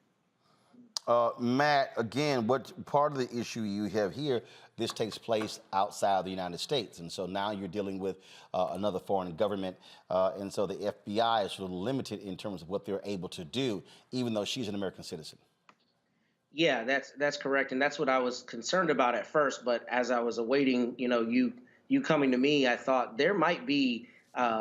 Matt, again, what part of the issue you have here, this takes place outside the United States. And so now you're dealing with another foreign government. And so the FBI is sort of limited in terms of what they're able to do, even though she's an American citizen. Yeah, that's correct. And that's what I was concerned about at first. But as I was awaiting, you coming to me, I thought there might be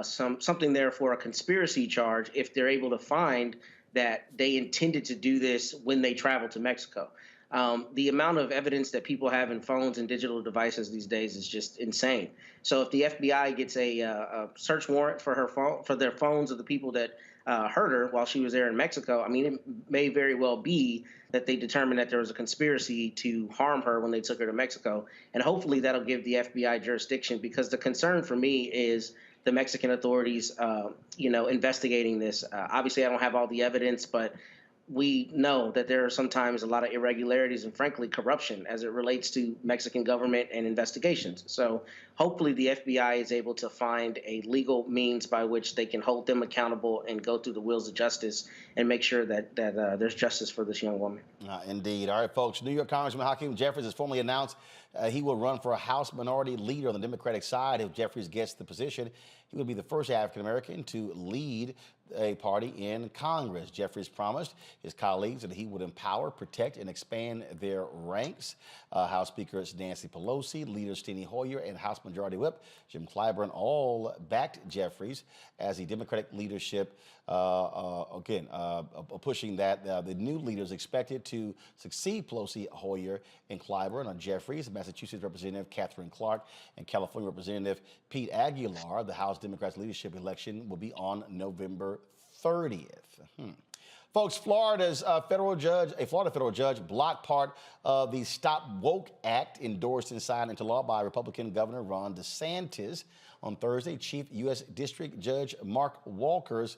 something there for a conspiracy charge if they're able to find that they intended to do this when they traveled to Mexico. The amount of evidence that people have in phones and digital devices these days is just insane. So if the FBI gets a search warrant for her phone, for their phones of the people that hurt her while she was there in Mexico, I mean, it may very well be that they determined that there was a conspiracy to harm her when they took her to Mexico. And hopefully that'll give the FBI jurisdiction, because the concern for me is the Mexican authorities, investigating this. Obviously, I don't have all the evidence, but we know that there are sometimes a lot of irregularities and, frankly, corruption as it relates to Mexican government and investigations. So hopefully the FBI is able to find a legal means by which they can hold them accountable and go through the wheels of justice and make sure that there's justice for this young woman. Indeed. All right, folks. New York Congressman Hakeem Jefferies has formally announced he will run for a House Minority Leader on the Democratic side. If Jeffries gets the position, he would be the first African-American to lead a party in Congress. Jeffries promised his colleagues that he would empower, protect, and expand their ranks. House Speaker Nancy Pelosi, Leader Steny Hoyer, and House Majority Whip Jim Clyburn all backed Jeffries as the Democratic leadership, pushing that the new leaders expected to succeed Pelosi, Hoyer, and Clyburn on Jeffries. Massachusetts Representative Catherine Clark and California Representative Pete Aguilar. The House Democrats leadership election will be on November 30th. Folks, a Florida federal judge blocked part of the Stop Woke Act endorsed and signed into law by Republican Governor Ron DeSantis. On Thursday, Chief U.S. District Judge Mark Walkers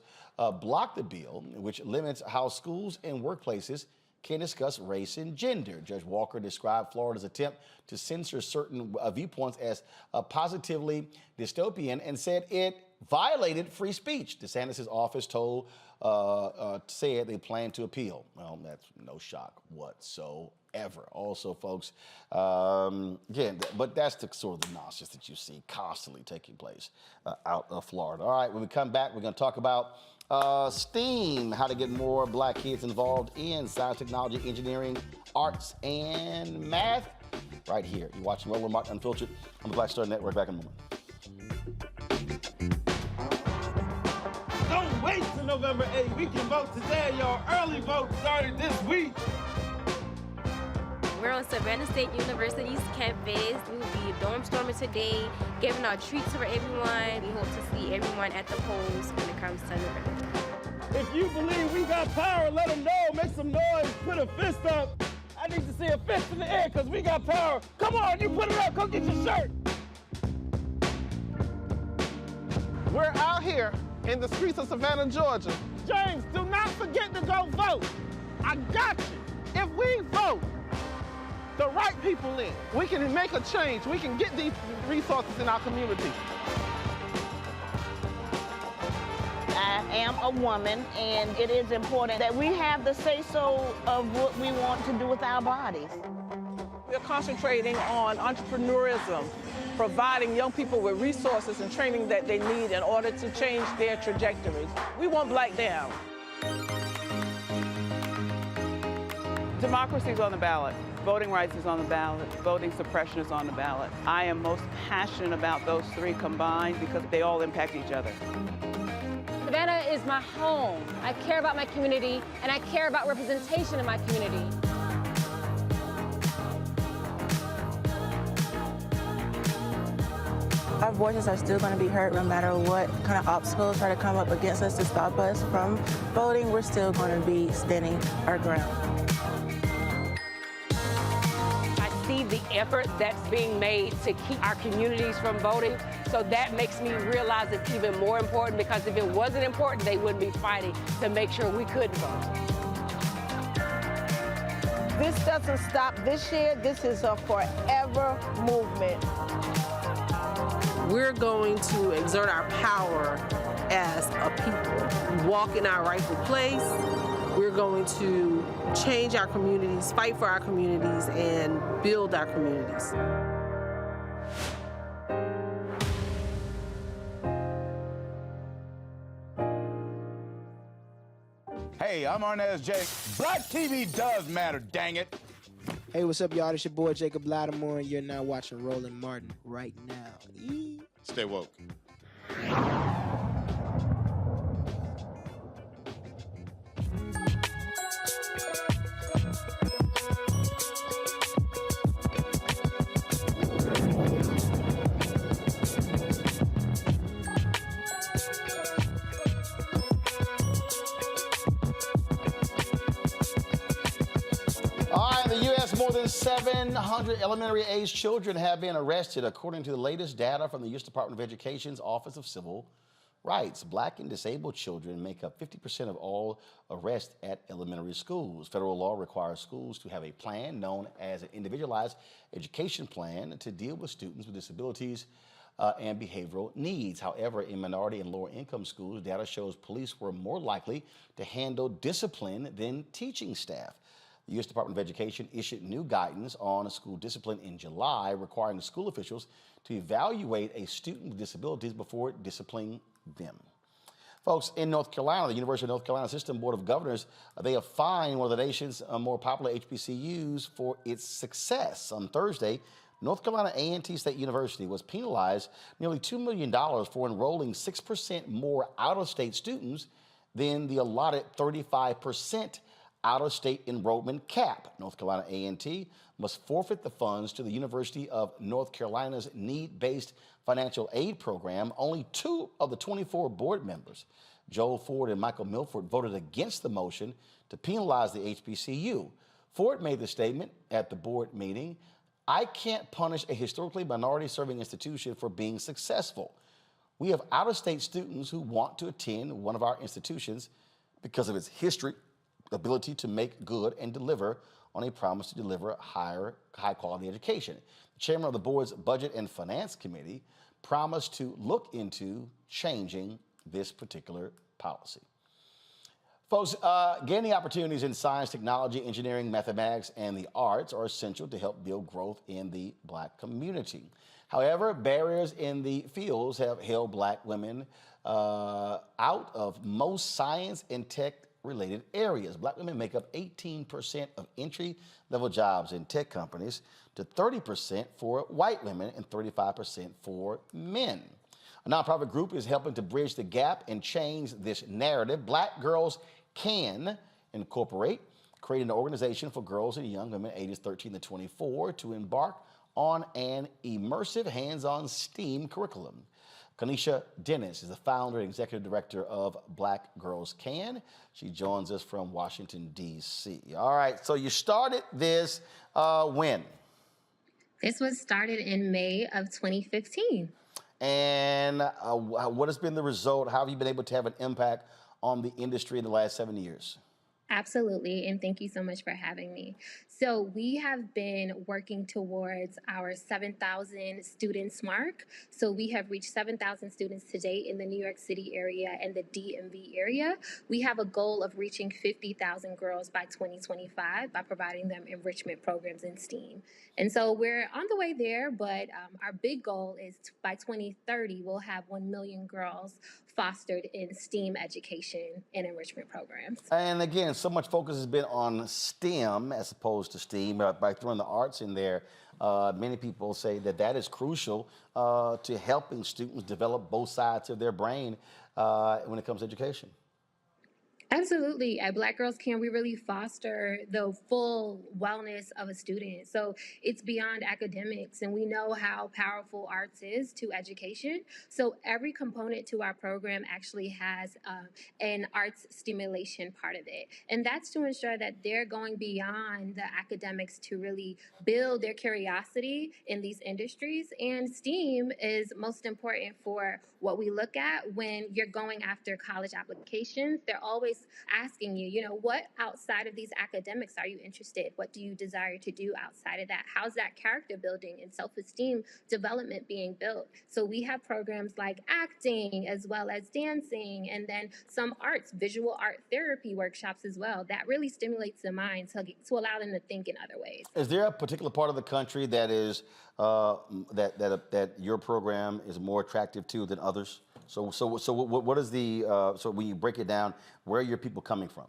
blocked the bill, which limits how schools and workplaces can discuss race and gender. Judge Walker described Florida's attempt to censor certain viewpoints as positively dystopian and said it violated free speech. DeSantis' office said they plan to appeal. Well, that's no shock whatsoever. Also, folks, but that's the sort of the nonsense that you see constantly taking place out of Florida. All right, when we come back, we're going to talk about STEAM, how to get more black kids involved in science, technology, engineering, arts, and math. Right here. You're watching Roland Martin Unfiltered on the Black Star Network. Back in a moment. Don't wait till November 8th. We can vote today, y'all. Early vote started this week. We're on Savannah State University's campus. We will be dorm storming today, giving out treats for everyone. We hope to see everyone at the polls when it comes to November. If you believe we got power, let them know. Make some noise. Put a fist up. I need to see a fist in the air because we got power. Come on, you put it up. Come get your shirt. We're out here in the streets of Savannah, Georgia. James, do not forget to go vote. I got you. If we vote the right people in, we can make a change. We can get these resources in our community. I am a woman, and it is important that we have the say-so of what we want to do with our bodies. We're concentrating on entrepreneurism, providing young people with resources and training that they need in order to change their trajectories. We want Black down. Democracy is on the ballot. Voting rights is on the ballot. Voting suppression is on the ballot. I am most passionate about those three combined because they all impact each other. Savannah is my home. I care about my community, and I care about representation in my community. Our voices are still going to be heard no matter what kind of obstacles try to come up against us to stop us from voting. We're still going to be standing our ground. See the effort that's being made to keep our communities from voting. So that makes me realize it's even more important, because if it wasn't important, they wouldn't be fighting to make sure we could vote. This doesn't stop this year. This is a forever movement. We're going to exert our power as a people, walk in our rightful place. We're We're going to change our communities, fight for our communities, and build our communities. Hey, I'm Arnez J. Black TV does matter, dang it. Hey, what's up, y'all? It's your boy Jacob Lattimore, and you're now watching Roland Martin right now. Stay woke. More than 700 elementary-age children have been arrested, according to the latest data from the U.S. Department of Education's Office of Civil Rights. Black and disabled children make up 50% of all arrests at elementary schools. Federal law requires schools to have a plan known as an individualized education plan to deal with students with disabilities and behavioral needs. However, in minority and lower-income schools, data shows police were more likely to handle discipline than teaching staff. The U.S. Department of Education issued new guidance on school discipline in July, requiring school officials to evaluate a student with disabilities before disciplining them. Folks, in North Carolina, the University of North Carolina System Board of Governors, they have fined one of the nation's more popular HBCUs for its success. On Thursday, North Carolina A&T State University was penalized nearly $2 million for enrolling 6% more out-of-state students than the allotted 35% out-of-state enrollment cap. North Carolina A&T must forfeit the funds to the University of North Carolina's need-based financial aid program. Only 2 of the 24 board members, Joel Ford and Michael Milford, voted against the motion to penalize the HBCU. Ford made the statement at the board meeting, "I can't punish a historically minority-serving institution for being successful. We have out-of-state students who want to attend one of our institutions because of its history, ability to make good and deliver on a promise to deliver high-quality education." The chairman of the board's Budget and Finance Committee promised to look into changing this particular policy. Folks, gaining opportunities in science, technology, engineering, mathematics, and the arts are essential to help build growth in the Black community. However, barriers in the fields have held Black women out of most science and tech-related areas. Black women make up 18% of entry-level jobs in tech companies, to 30% for white women and 35% for men. A nonprofit group is helping to bridge the gap and change this narrative. Black Girls Can Incorporate created an organization for girls and young women ages 13 to 24 to embark on an immersive hands-on STEAM curriculum. Kanisha Dennis is the founder and executive director of Black Girls Can. She joins us from Washington, D.C. All right, so you started this when? This was started in May of 2015. And what has been the result? How have you been able to have an impact on the industry in the last 7 years? Absolutely, and thank you so much for having me. So we have been working towards our 7,000 students mark. So we have reached 7,000 students to date in the New York City area and the DMV area. We have a goal of reaching 50,000 girls by 2025 by providing them enrichment programs in STEAM. And so we're on the way there, but our big goal is by 2030, we'll have 1 million girls fostered in STEAM education and enrichment programs. And again, so much focus has been on STEM as opposed to STEAM. By throwing the arts in there, many people say that that is crucial to helping students develop both sides of their brain when it comes to education. Absolutely. At Black Girls Can, we really foster the full wellness of a student. So it's beyond academics, and we know how powerful arts is to education. So every component to our program actually has an arts stimulation part of it. And that's to ensure that they're going beyond the academics to really build their curiosity in these industries. And STEAM is most important for what we look at when you're going after college applications. They're always just asking you, what outside of these academics are you interested? What do you desire to do outside of that? How's that character building and self-esteem development being built? So we have programs like acting as well as dancing, and then some arts, visual art therapy workshops as well. That really stimulates the mind to allow them to think in other ways. Is there a particular part of the country that is that your program is more attractive to than others? So what is the so when you break it down, where are your people coming from?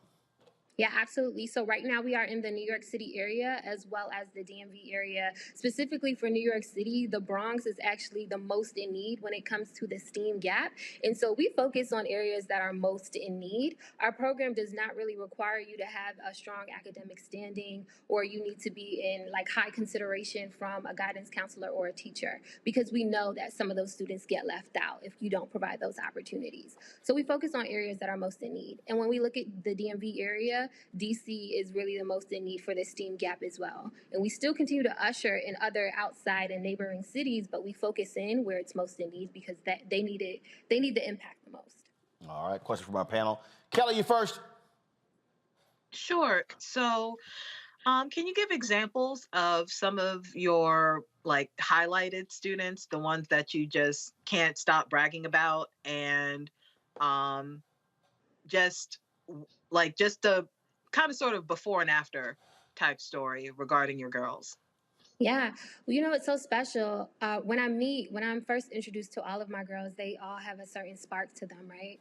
Yeah, absolutely. So right now we are in the New York City area as well as the DMV area. Specifically for New York City, the Bronx is actually the most in need when it comes to the STEAM gap. And so we focus on areas that are most in need. Our program does not really require you to have a strong academic standing, or you need to be in like high consideration from a guidance counselor or a teacher, because we know that some of those students get left out if you don't provide those opportunities. So we focus on areas that are most in need. And when we look at the DMV area, DC is really the most in need for this STEAM gap as well. And we still continue to usher in other outside and neighboring cities, but we focus in where it's most in need because they need the impact the most. All right, question from our panel. Kelly, you first. Sure. So, can you give examples of some of your like highlighted students, the ones that you just can't stop bragging about, and just a kind of sort of before and after type story regarding your girls? Yeah, well, it's so special. When I'm first introduced to all of my girls, they all have a certain spark to them, right?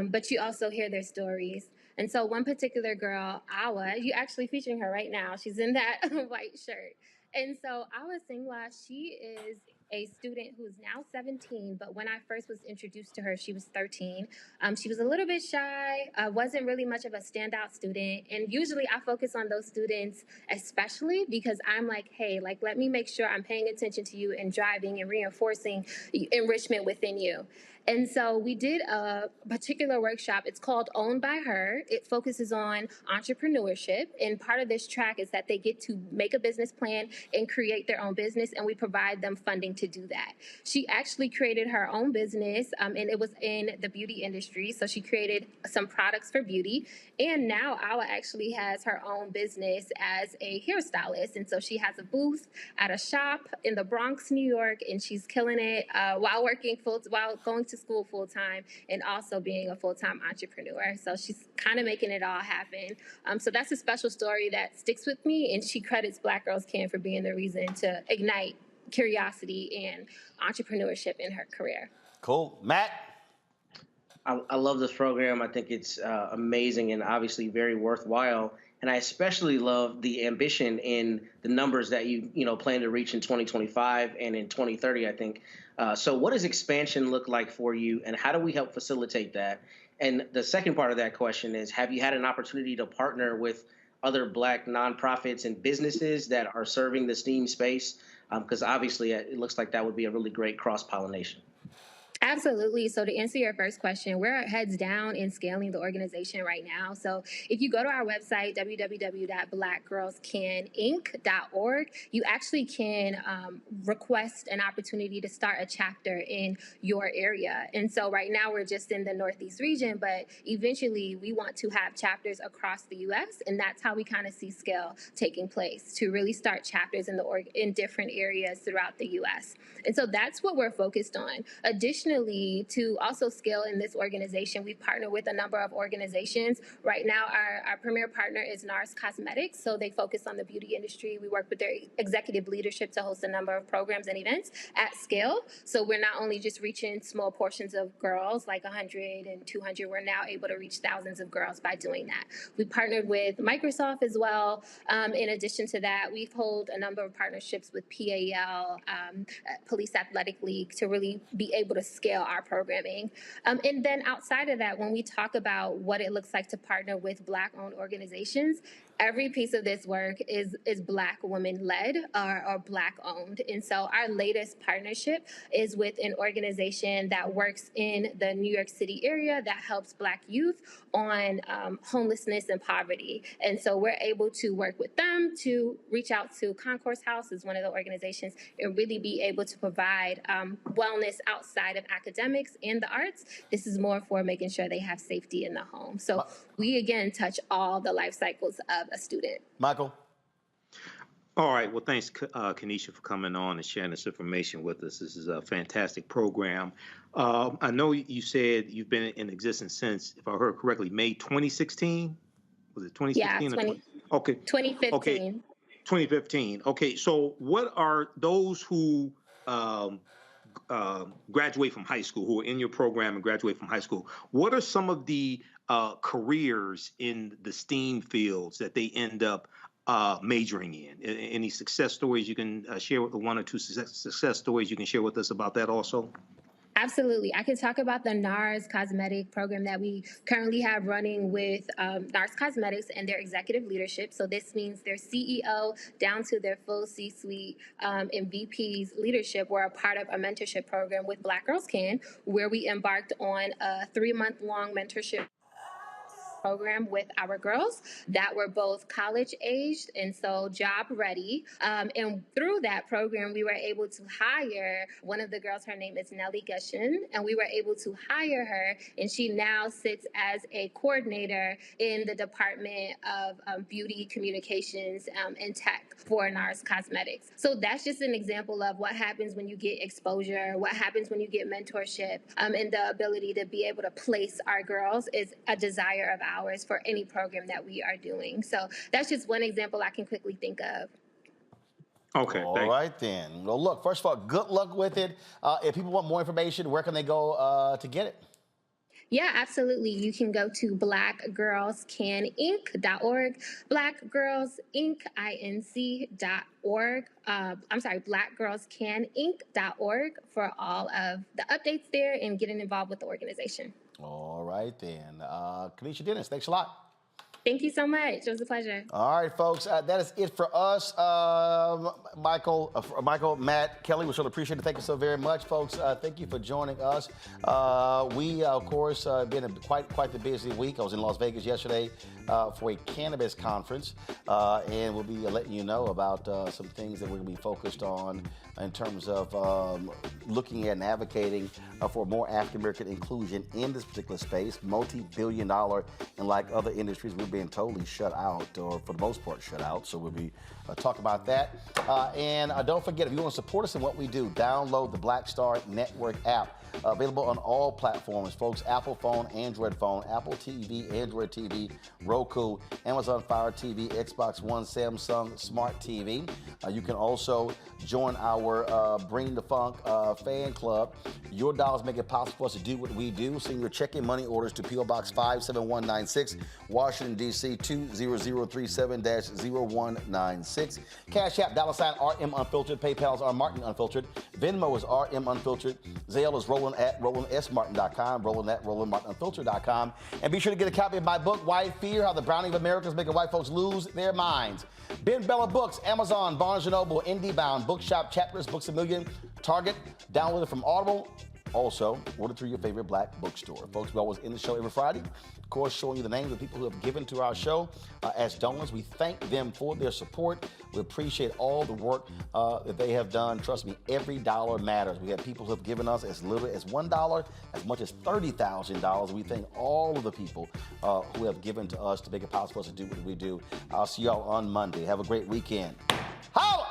But you also hear their stories. And so one particular girl, Awa, you actually featuring her right now. She's in that white shirt. And so Awa Singwa, she is a student who's now 17, but when I first was introduced to her, she was 13. She was a little bit shy, wasn't really much of a standout student. And usually I focus on those students, especially because I'm like, hey, let me make sure I'm paying attention to you and driving and reinforcing enrichment within you. And so we did a particular workshop. It's called Owned by Her. It focuses on entrepreneurship. And part of this track is that they get to make a business plan and create their own business, and we provide them funding to do that. She actually created her own business, and it was in the beauty industry. So she created some products for beauty. And now Awa actually has her own business as a hairstylist. And so she has a booth at a shop in the Bronx, New York, and she's killing it while going to school full time and also being a full-time entrepreneur. So she's kind of making it all happen. So that's a special story that sticks with me, and she credits Black Girls Can for being the reason to ignite curiosity and entrepreneurship in her career. Cool. Matt? I love this program. I think it's amazing and obviously very worthwhile. And I especially love the ambition in the numbers that you plan to reach in 2025 and in 2030, I think. So what does expansion look like for you, and how do we help facilitate that? And the second part of that question is, have you had an opportunity to partner with other Black nonprofits and businesses that are serving the STEAM space? Because obviously it looks like that would be a really great cross-pollination. Absolutely. So to answer your first question, we're heads down in scaling the organization right now. So if you go to our website, www.blackgirlscaninc.org, you actually can request an opportunity to start a chapter in your area. And so right now we're just in the Northeast region, but eventually we want to have chapters across the U.S. And that's how we kind of see scale taking place, to really start chapters in different areas throughout the U.S. And so that's what we're focused on. Additionally, to also scale in this organization, we partner with a number of organizations. Right now, our premier partner is NARS Cosmetics, so they focus on the beauty industry. We work with their executive leadership to host a number of programs and events at scale. So we're not only just reaching small portions of girls, like 100 and 200, we're now able to reach thousands of girls by doing that. We partnered with Microsoft as well. In addition to that, we've held a number of partnerships with PAL, Police Athletic League, to really be able to scale our programming. And then outside of that, when we talk about what it looks like to partner with Black-owned organizations, every piece of this work is Black woman-led or Black-owned. And so our latest partnership is with an organization that works in the New York City area that helps Black youth on homelessness and poverty. And so we're able to work with them to reach out to Concourse House, is one of the organizations, and really be able to provide wellness outside of academics and the arts. This is more for making sure they have safety in the home. So We, again, touch all the life cycles of a student. Michael? All right. Well, thanks, Kenesha, for coming on and sharing this information with us. This is a fantastic program. I know you said you've been in existence since, if I heard correctly, May 2016? Was it 2016? Yeah, Okay. 2015. Okay. 2015. Okay. So what are those who graduate from high school, who are in your program and graduate from high school, what are some of the careers in the STEAM fields that they end up majoring in? Any success stories you can share with one or two success stories you can share with us about that also? Absolutely. I can talk about the NARS cosmetic program that we currently have running with NARS Cosmetics and their executive leadership. So this means their CEO down to their full C-suite and VP's leadership were a part of a mentorship program with Black Girls Can, where we embarked on a 3-month-long mentorship program with our girls that were both college aged and so job ready. And through that program, we were able to hire one of the girls. Her name is Nellie Gushin, and we were able to hire her. And she now sits as a coordinator in the Department of Beauty Communications and Tech for NARS Cosmetics. So that's just an example of what happens when you get exposure, what happens when you get mentorship, and the ability to be able to place our girls is a desire of ours for any program that we are doing. So that's just one example I can quickly think of. Okay. All right, then. Well, look, first of all, good luck with it. If people want more information, where can they go to get it? Yeah, absolutely. You can go to blackgirlscaninc.org, blackgirlsinc.org. I'm sorry, blackgirlscaninc.org for all of the updates there and getting involved with the organization. All right, then. Kenesha Dennis, thanks a lot. Thank you so much. It was a pleasure. All right, folks, that is it for us. Michael, Matt, Kelly, we really appreciate it. Thank you so very much, folks. Thank you for joining us. We, of course, been a quite the busy week. I was in Las Vegas yesterday for a cannabis conference, and we'll be letting you know about some things that we're going to be focused on in terms of looking at and advocating for more African-American inclusion in this particular space, multi-billion-dollar, and like other industries, we've been totally shut out, or for the most part shut out. So we'll be talking about that. And don't forget, if you want to support us in what we do, download the Black Star Network app. Available on all platforms, folks. Apple phone, Android phone, Apple TV, Android TV, Roku, Amazon Fire TV, Xbox One, Samsung Smart TV. You can also join our Bring the Funk fan club. Your dollars make it possible for us to do what we do. Send your check-in money orders to P.O. Box 57196, Washington, D.C. 20037-0196. Cash App, $RM Unfiltered. PayPal is R Martin Unfiltered. Venmo is RM Unfiltered. Zelle is Roland at RolandSMartin.com, Roland at RolandMartinUnfiltered.com. And be sure to get a copy of my book, White Fear, How the Browning of America is Making White Folks Lose Their Minds. Ben Bella Books, Amazon, Barnes & Noble, IndieBound, Bookshop, Chapters, Books A Million, Target, download it from Audible. Also, order through your favorite black bookstore. Folks, we always end the show every Friday. Of course, showing you the names of people who have given to our show as donors. We thank them for their support. We appreciate all the work that they have done. Trust me, every dollar matters. We have people who have given us as little as $1, as much as $30,000. We thank all of the people who have given to us to make it possible for us to do what we do. I'll see y'all on Monday. Have a great weekend. Holla!